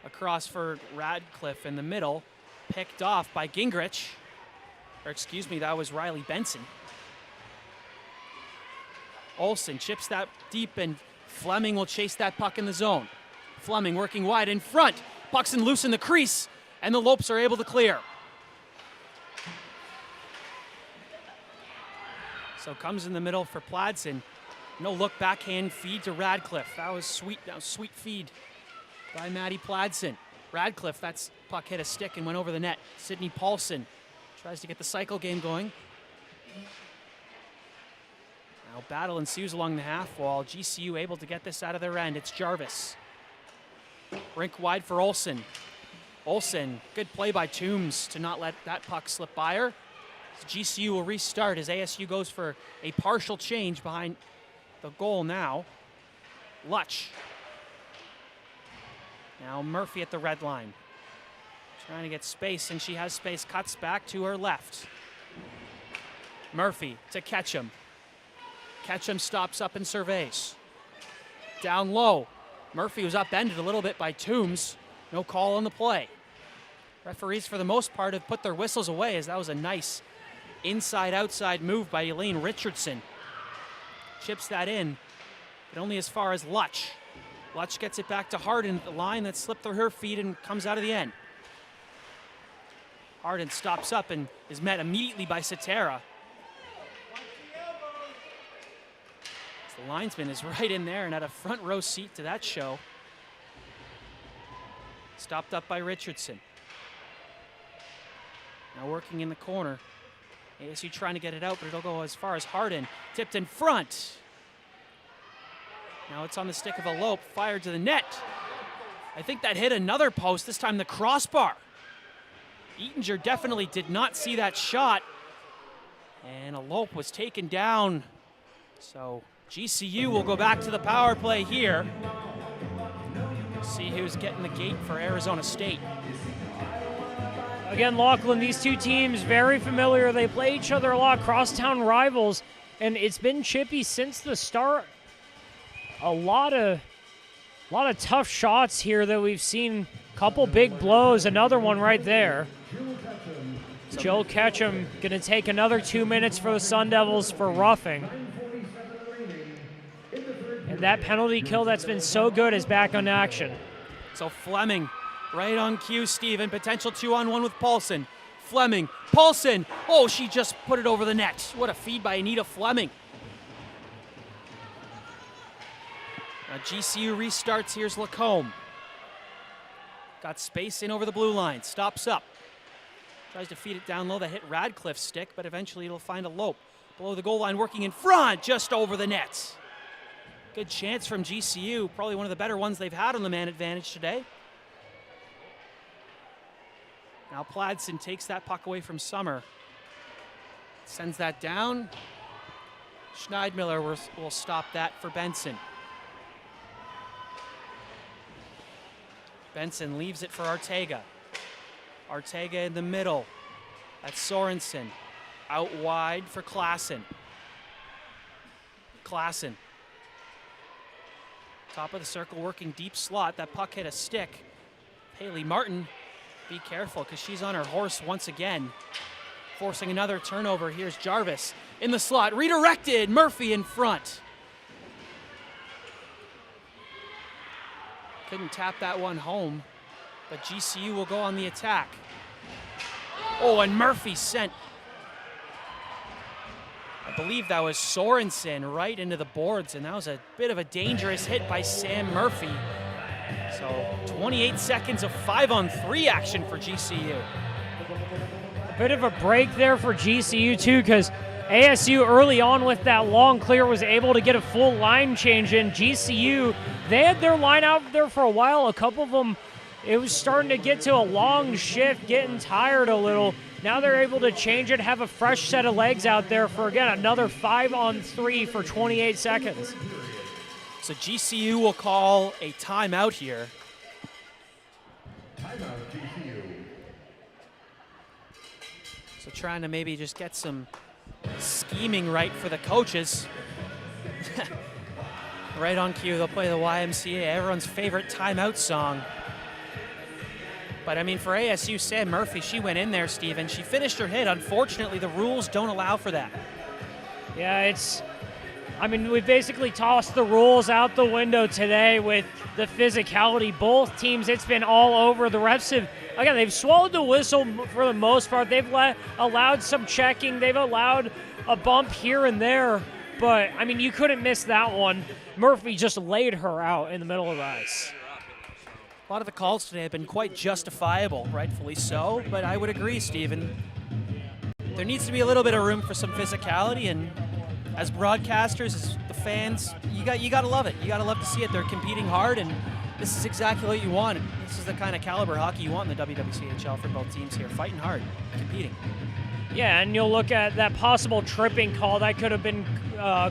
B: Across for Radcliffe in the middle. Picked off by Gingrich. Or excuse me, that was Riley Benson. Olsen chips that deep and Fleming will chase that puck in the zone. Fleming working wide in front. Puck's in loose in the crease and the Lopes are able to clear. So comes in the middle for Pladsen. No look backhand feed to Radcliffe. That was sweet. That was sweet feed by Maddie Pladsen. Radcliffe, that's puck hit a stick and went over the net. Sidney Paulson tries to get the cycle game going. Now battle ensues along the half wall. GCU able to get this out of their end. It's Jarvis. Rink wide for Olsen. Olsen, good play by Toombs to not let that puck slip by her. GCU will restart as ASU goes for a partial change behind the goal now. Lutch. Now Murphy at the red line. Trying to get space, and she has space. Cuts back to her left. Murphy to Ketchum. Ketchum stops up and surveys. Down low. Murphy was upended a little bit by Toombs. No call on the play. Referees, for the most part, have put their whistles away as that was a nice inside-outside move by Elaine Richardson. Chips that in, but only as far as Lutch. Lutch gets it back to Harden at the line that slipped through her feet and comes out of the end. Harden stops up and is met immediately by Cetera. The linesman is right in there and had a front row seat to that show. Stopped up by Richardson. Now working in the corner. ASU trying to get it out, but it'll go as far as Harden. Tipped in front. Now it's on the stick of a Lope, fired to the net. I think that hit another post, this time the crossbar. Eatinger definitely did not see that shot. And a Lope was taken down. So GCU will go back to the power play here. See who's getting the gate for Arizona State.
D: Again, Lachlan, these two teams very familiar. They play each other a lot, crosstown rivals, and it's been chippy since the start. A lot of tough shots here that we've seen. Couple big blows, another one right there. Joe Ketchum going to take another 2 minutes for the Sun Devils for roughing. And that penalty kill that's been so good is back on action.
B: So Fleming right on cue, Steven. Potential 2-on-1 with Paulson. Fleming, Paulson. Oh, she just put it over the net. What a feed by Anita Fleming. Now GCU restarts. Here's Lacombe. Got space in over the blue line. Stops up. Tries to feed it down low. That hit Radcliffe's stick, but eventually it'll find a Lope. Below the goal line, working in front, just over the net. Good chance from GCU. Probably one of the better ones they've had on the man advantage today. Now Pladsen takes that puck away from Summer. Sends that down. Schneidmiller will stop that for Benson. Benson leaves it for Arteaga. Arteaga in the middle. That's Sorensen. Out wide for Klassen. Klassen. Top of the circle, working deep slot. That puck hit a stick. Haley Martin, be careful because she's on her horse once again. Forcing another turnover. Here's Jarvis in the slot. Redirected. Murphy in front. Couldn't tap that one home, but GCU will go on the attack. Oh, and Murphy sent, I believe that was Sorensen right into the boards, and that was a bit of a dangerous hit by Sam Murphy. So 28 seconds of 5-on-3 action for GCU.
D: A bit of a break there for GCU too, because ASU early on with that long clear was able to get a full line change in. GCU, they had their line out there for a while. A couple of them, it was starting to get to a long shift, getting tired a little. Now they're able to change it, have a fresh set of legs out there for, again, another 5-on-3 for 28 seconds.
B: So GCU will call a timeout here.
C: Timeout, GCU.
B: So trying to maybe just get some scheming right for the coaches. Right on cue, they'll play the YMCA, everyone's favorite timeout song. But I mean, for ASU, Sam Murphy, she went in there, Steven. She finished her hit. Unfortunately, the rules don't allow for that.
D: Yeah, I mean, we basically tossed the rules out the window today with the physicality. Both teams, it's been all over. The refs have, again, they've swallowed the whistle for the most part. They've allowed some checking. They've allowed a bump here and there. But, I mean, you couldn't miss that one. Murphy just laid her out in the middle of the ice.
B: A lot of the calls today have been quite justifiable, rightfully so. But I would agree, Steven. There needs to be a little bit of room for some physicality, and as broadcasters, as the fans, you got to love it. You got to love to see it. They're competing hard, and this is exactly what you want. This is the kind of caliber hockey you want in the WWCHL for both teams here, fighting hard, competing.
D: Yeah, and you'll look at that possible tripping call that could have been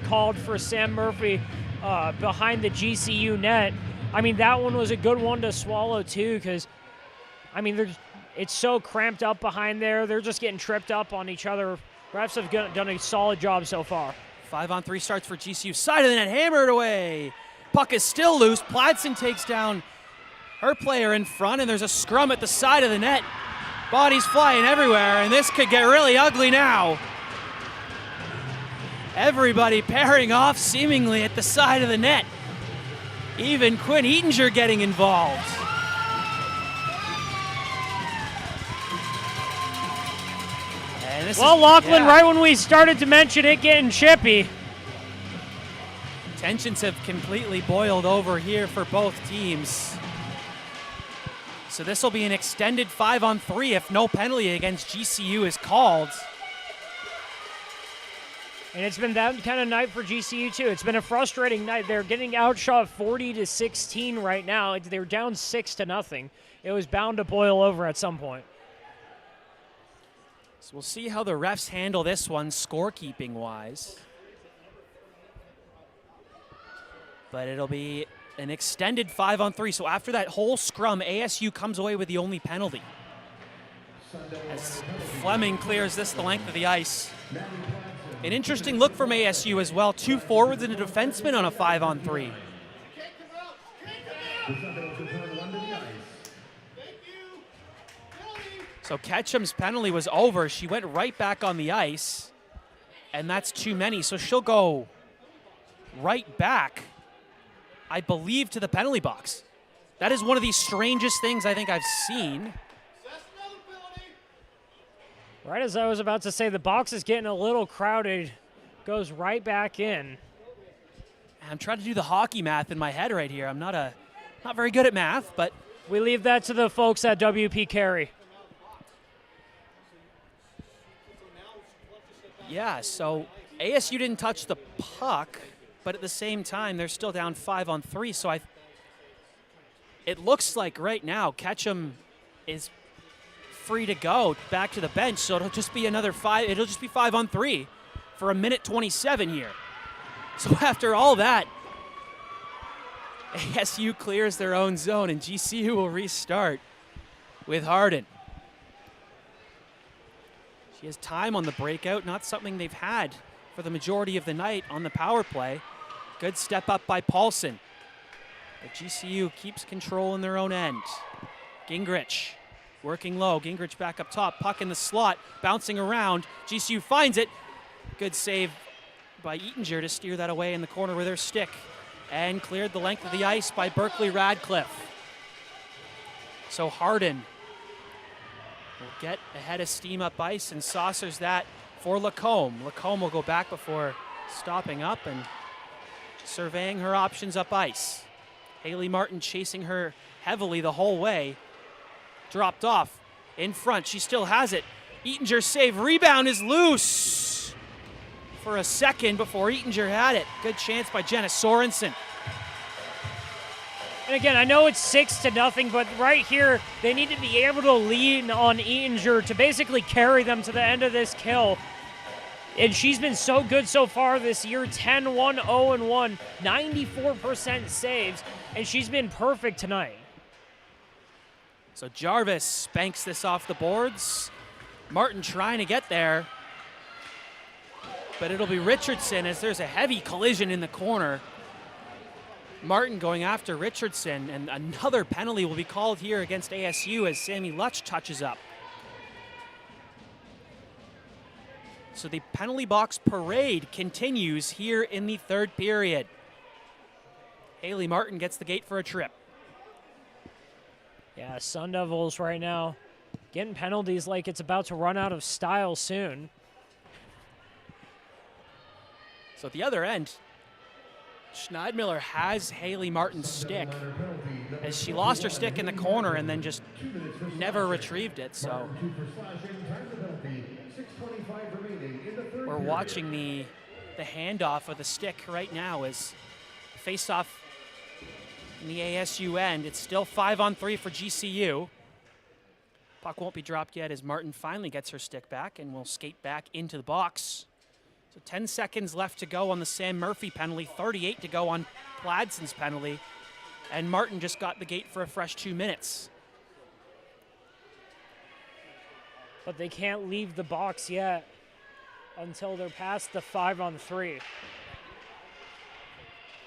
D: called for Sam Murphy behind the GCU net. I mean, that one was a good one to swallow too, because, I mean, it's so cramped up behind there. They're just getting tripped up on each other. Refs have done a solid job so far.
B: 5-on-3 starts for GCU. Side of the net, hammered away. Puck is still loose. Pladsen takes down her player in front, and there's a scrum at the side of the net. Bodies flying everywhere, and this could get really ugly now. Everybody pairing off seemingly at the side of the net. Even Quinn Eatinger getting involved.
D: Well, Lachlan, right when we started to mention it getting chippy.
B: Tensions have completely boiled over here for both teams. So this will be an extended 5-on-3 if no penalty against GCU is called.
D: And it's been that kind of night for GCU too. It's been a frustrating night. They're getting outshot 40-16 right now. They're down 6-0. It was bound to boil over at some point.
B: So we'll see how the refs handle this one scorekeeping wise. But it'll be an extended 5-on-3. So after that whole scrum, ASU comes away with the only penalty. As Fleming clears this the length of the ice. An interesting look from ASU as well. 2 forwards and a defenseman on a 5-on-3. So Ketchum's penalty was over. She went right back on the ice, and that's too many. So she'll go right back, I believe, to the penalty box. That is one of the strangest things I think I've seen.
D: Right as I was about to say, the box is getting a little crowded. Goes right back in.
B: I'm trying to do the hockey math in my head right here. I'm not very good at math, but
D: we leave that to the folks at WP Carey.
B: Yeah, so ASU didn't touch the puck, but at the same time, they're still down 5-on-3. So it looks like right now Ketchum is free to go back to the bench. So it'll just be another 5. It'll just be 5-on-3 for 1:27 here. So after all that, ASU clears their own zone, and GCU will restart with Harden. She has time on the breakout, not something they've had for the majority of the night on the power play. Good step up by Paulson. But GCU keeps control in their own end. Gingrich working low. Gingrich back up top. Puck in the slot, bouncing around. GCU finds it. Good save by Eatinger to steer that away in the corner with her stick. And cleared the length of the ice by Berkeley Radcliffe. So Harden will get a head of steam up ice and saucers that for Lacombe. Lacombe will go back before stopping up and surveying her options up ice. Haley Martin chasing her heavily the whole way. Dropped off in front. She still has it. Eatinger save. Rebound is loose for a second before Eatinger had it. Good chance by Jenna Sorensen.
D: And again, I know it's 6-0, but right here, they need to be able to lean on Eatinger to basically carry them to the end of this kill. And she's been so good so far this year, 10-1, 0-1, 94% saves, and she's been perfect tonight.
B: So Jarvis spanks this off the boards. Martin trying to get there, but it'll be Richardson as there's a heavy collision in the corner. Martin going after Richardson, and another penalty will be called here against ASU as Sammy Lutch touches up. So the penalty box parade continues here in the third period. Haley Martin gets the gate for a trip.
D: Yeah, Sun Devils right now getting penalties like it's about to run out of style soon.
B: So at the other end, Schneidmiller has Haley Martin's stick as she lost her stick in the corner and then just never retrieved it. So we're watching the handoff of the stick right now as face-off in the ASU end. It's still 5-on-3 for GCU. Puck won't be dropped yet as Martin finally gets her stick back and will skate back into the box. So 10 seconds left to go on the Sam Murphy penalty, 38 to go on Pladson's penalty, and Martin just got the gate for a fresh 2 minutes.
D: But they can't leave the box yet until they're past the 5-on-3.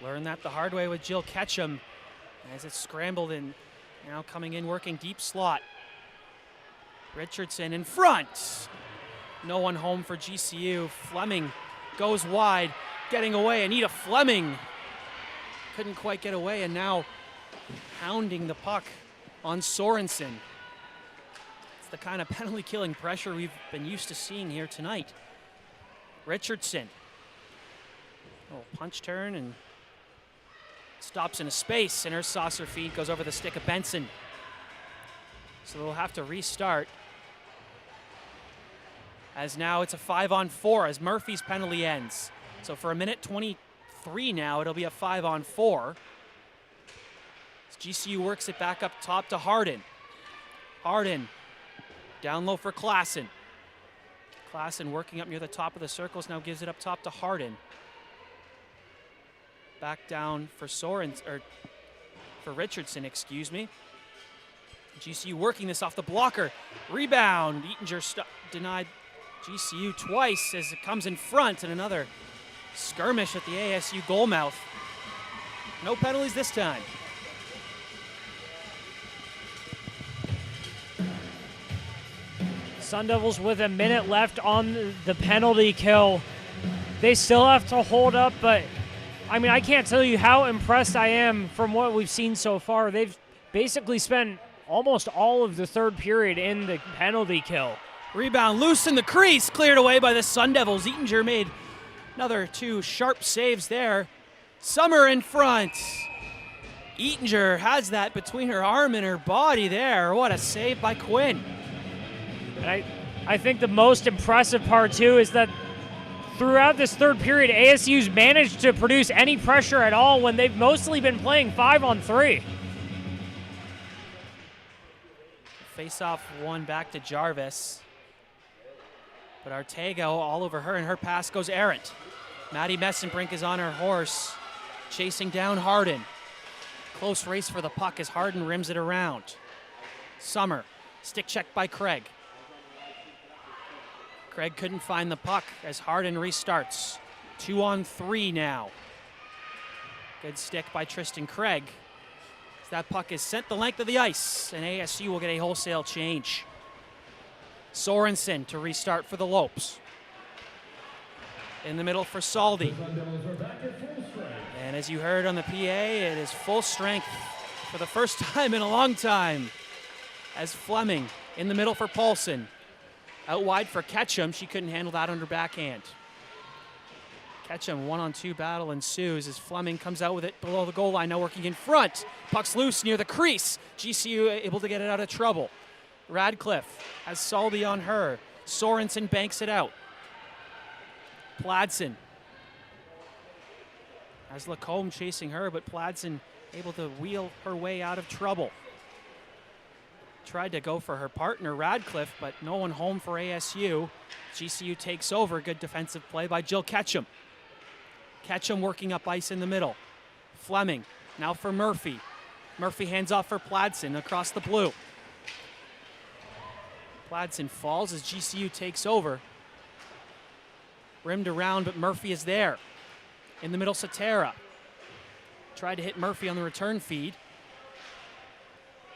B: Learned that the hard way with Jill Ketchum as it's scrambled and now coming in working deep slot. Richardson in front. No one home for GCU. Fleming goes wide, getting away. Anita Fleming couldn't quite get away and now hounding the puck on Sorensen. It's the kind of penalty killing pressure we've been used to seeing here tonight. Richardson. Little punch turn and stops in a space, and her saucer feed goes over the stick of Benson. So they'll have to restart. As now it's a 5-on-4 as Murphy's penalty ends. So for a minute 23 now, it'll be a 5-on-4. As GCU works it back up top to Hardin. Hardin down low for Klassen. Klassen working up near the top of the circles, now gives it up top to Hardin. Back down for for Richardson, excuse me. GCU working this off the blocker. Rebound. Eatinger denied GCU twice as it comes in front, and another skirmish at the ASU goal mouth. No penalties this time.
D: Sun Devils with a minute left on the penalty kill. They still have to hold up, but I mean, I can't tell you how impressed I am from what we've seen so far. They've basically spent almost all of the third period in the penalty kill.
B: Rebound loose in the crease, cleared away by the Sun Devils. Eatinger made another 2 sharp saves there. Summer in front. Eatinger has that between her arm and her body there. What a save by Quinn.
D: And I think the most impressive part, too, is that throughout this third period, ASU's managed to produce any pressure at all when they've mostly been playing 5-on-3.
B: Face-off one back to Jarvis. But Artego all over her, and her pass goes errant. Maddie Messenbrink is on her horse, chasing down Hardin. Close race for the puck as Hardin rims it around. Summer, stick check by Craig. Craig couldn't find the puck as Hardin restarts. 2-on-3 now. Good stick by Tristan Craig. As that puck is sent the length of the ice, and ASU will get a wholesale change. Sorensen to restart for the Lopes. In the middle for Saldi. And as you heard on the PA, it is full strength for the first time in a long time as Fleming In the middle for Paulson. Out wide for Ketchum. She couldn't handle that on her backhand. Ketchum, 1-on-2 battle ensues as Fleming comes out with it below the goal line, now working in front. Puck's loose near the crease. GCU able to get it out of trouble. Radcliffe has Salby on her. Sorensen banks it out. Pladsen has Lacombe chasing her, but Pladsen able to wheel her way out of trouble. Tried to go for her partner, Radcliffe, but no one home for ASU. GCU takes over. Good defensive play by Jill Ketchum. Ketchum working up ice in the middle. Fleming now for Murphy. Murphy hands off for Pladsen across the blue. Pladsen falls as GCU takes over. Rimmed around, but Murphy is there. In the middle, Satera. Tried to hit Murphy on the return feed.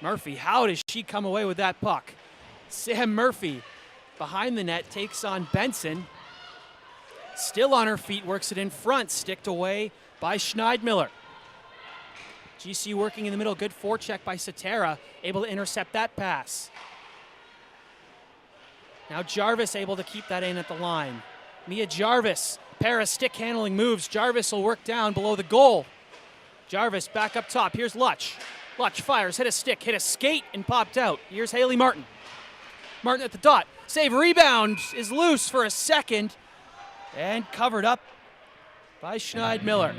B: Murphy, how does she come away with that puck? Sam Murphy behind the net takes on Benson. Still on her feet, works it in front, sticked away by Schneidmiller. GCU working in the middle, good forecheck by Satera, able to intercept that pass. Now Jarvis able to keep that in at the line. Mia Jarvis, pair of stick handling moves. Jarvis will work down below the goal. Jarvis back up top, here's Lutch. Lutch fires, hit a stick, hit a skate, and popped out. Here's Haley Martin. Martin at the dot. Save, rebound is loose for a second and covered up by Schneidmiller.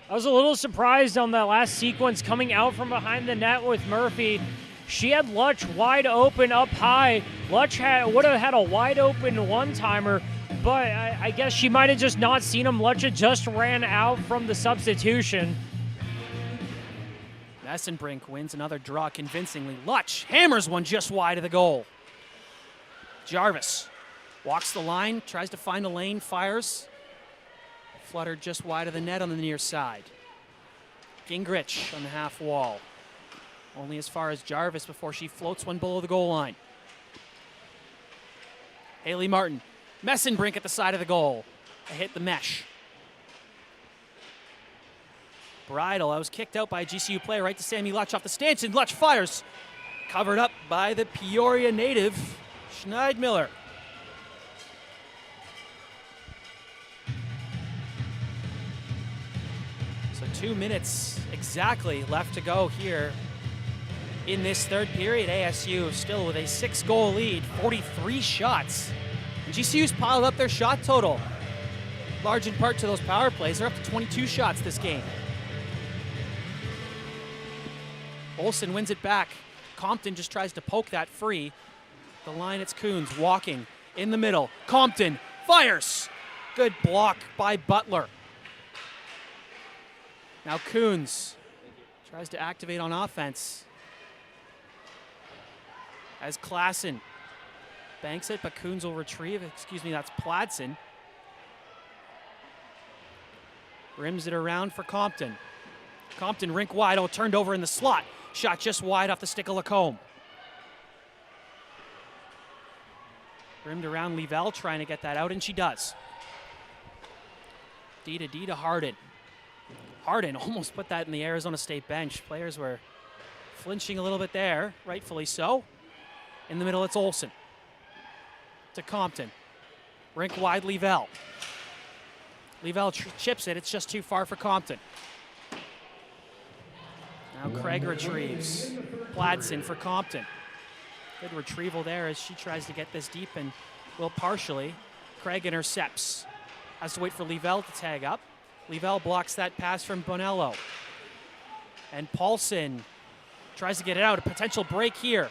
D: I was a little surprised on that last sequence coming out from behind the net with Murphy. She had Lutch wide open up high. Lutch would have had a wide open one-timer, but I guess she might have just not seen him. Lutch had just ran out from the substitution.
B: Messenbrink wins another draw convincingly. Lutch hammers one just wide of the goal. Jarvis walks the line, tries to find a lane, fires. Fluttered just wide of the net on the near side. Gingrich on the half wall. Only as far as Jarvis before she floats one below the goal line. Haley Martin. Messenbrink at the side of the goal. I hit the mesh. Bridal, I was kicked out by a GCU player right to Sammy Lutch off the stanchion. Lutch fires. Covered up by the Peoria native, Schneidmiller. So 2 minutes exactly left to go here in this third period. ASU still with a 6-goal lead, 43 shots. And GCU's piled up their shot total, large in part to those power plays. They're up to 22 shots this game. Olsen wins it back. Compton just tries to poke that free. The line, it's Coons walking in the middle. Compton fires. Good block by Butler. Now Coons tries to activate on offense. As Klassen banks it, but Coons will retrieve. That's Pladsen. Rims it around for Compton. Compton rink wide, turned over in the slot. Shot just wide off the stick of Lacombe. Rimmed around Leavelle, trying to get that out, and she does. D to Harden. Harden almost put that in the Arizona State bench. Players were flinching a little bit there, rightfully so. In the middle, it's Olsen. To Compton. Rink wide, Leavelle. Leavelle chips it. It's just too far for Compton. Now Craig retrieves. Pladsen for Compton. Good retrieval there as she tries to get this deep and will partially. Craig intercepts. Has to wait for Leavelle to tag up. Leavelle blocks that pass from Bonello. And Paulson tries to get it out. A potential break here.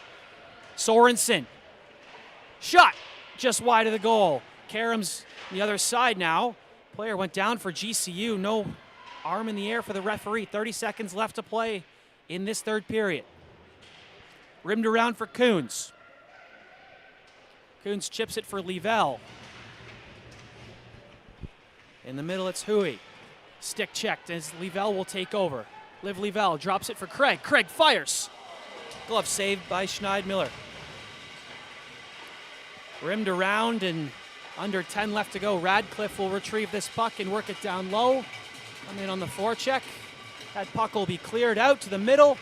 B: Sorensen. Shot just wide of the goal. Karam's on the other side now. Player went down for GCU. No arm in the air for the referee. 30 seconds left to play in this third period. Rimmed around for Coons. Coons chips it for Leavelle. In the middle, it's Huey. Stick checked as Leavelle will take over. Liv Leavelle drops it for Craig. Craig fires. Glove saved by Schneidmiller. Rimmed around and under 10 left to go. Radcliffe will retrieve this puck and work it down low. Come in on the forecheck. That puck will be cleared out to the middle.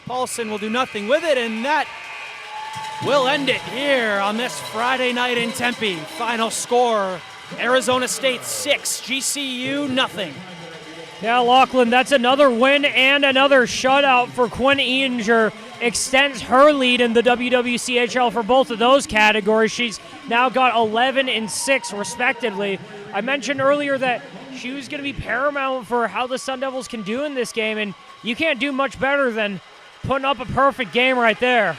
B: Paulson will do nothing with it, and that We'll end it here on this Friday night in Tempe. Final score, Arizona State 6, GCU nothing.
D: Yeah, Lachlan, that's another win and another shutout for Quinn Eanger. Extends her lead in the WWCHL for both of those categories. She's now got 11 and 6 respectively. I mentioned earlier that she was going to be paramount for how the Sun Devils can do in this game, and you can't do much better than putting up a perfect game right there.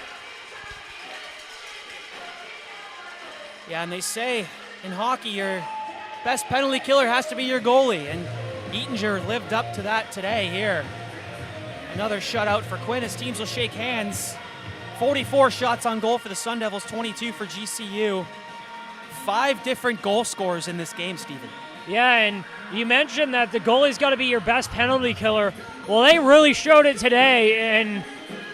B: Yeah, and they say in hockey your best penalty killer has to be your goalie, and Eatinger lived up to that today here. Another shutout for Quinn as teams will shake hands. 44 shots on goal for the Sun Devils, 22 for GCU. 5 different goal scorers in this game, Stephen.
D: Yeah, and you mentioned that the goalie's got to be your best penalty killer. Well, they really showed it today in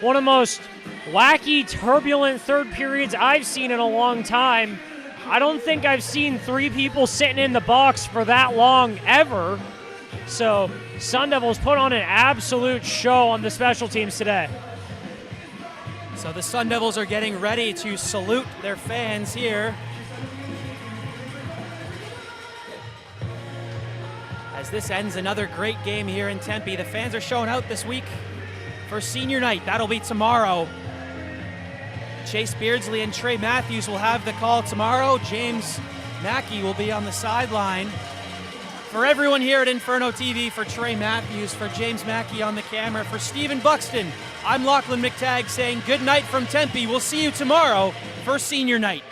D: one of the most wacky, turbulent third periods I've seen in a long time. I don't think I've seen 3 people sitting in the box for that long ever. So Sun Devils put on an absolute show on the special teams today.
B: So the Sun Devils are getting ready to salute their fans here. As this ends another great game here in Tempe. The fans are showing out this week for senior night. That'll be tomorrow. Chase Beardsley and Trey Matthews will have the call tomorrow. James Mackey will be on the sideline. For everyone here at Inferno TV, for Trey Matthews, for James Mackey on the camera, for Stephen Buxton, I'm Lachlan McTagg saying good night from Tempe. We'll see you tomorrow for senior night.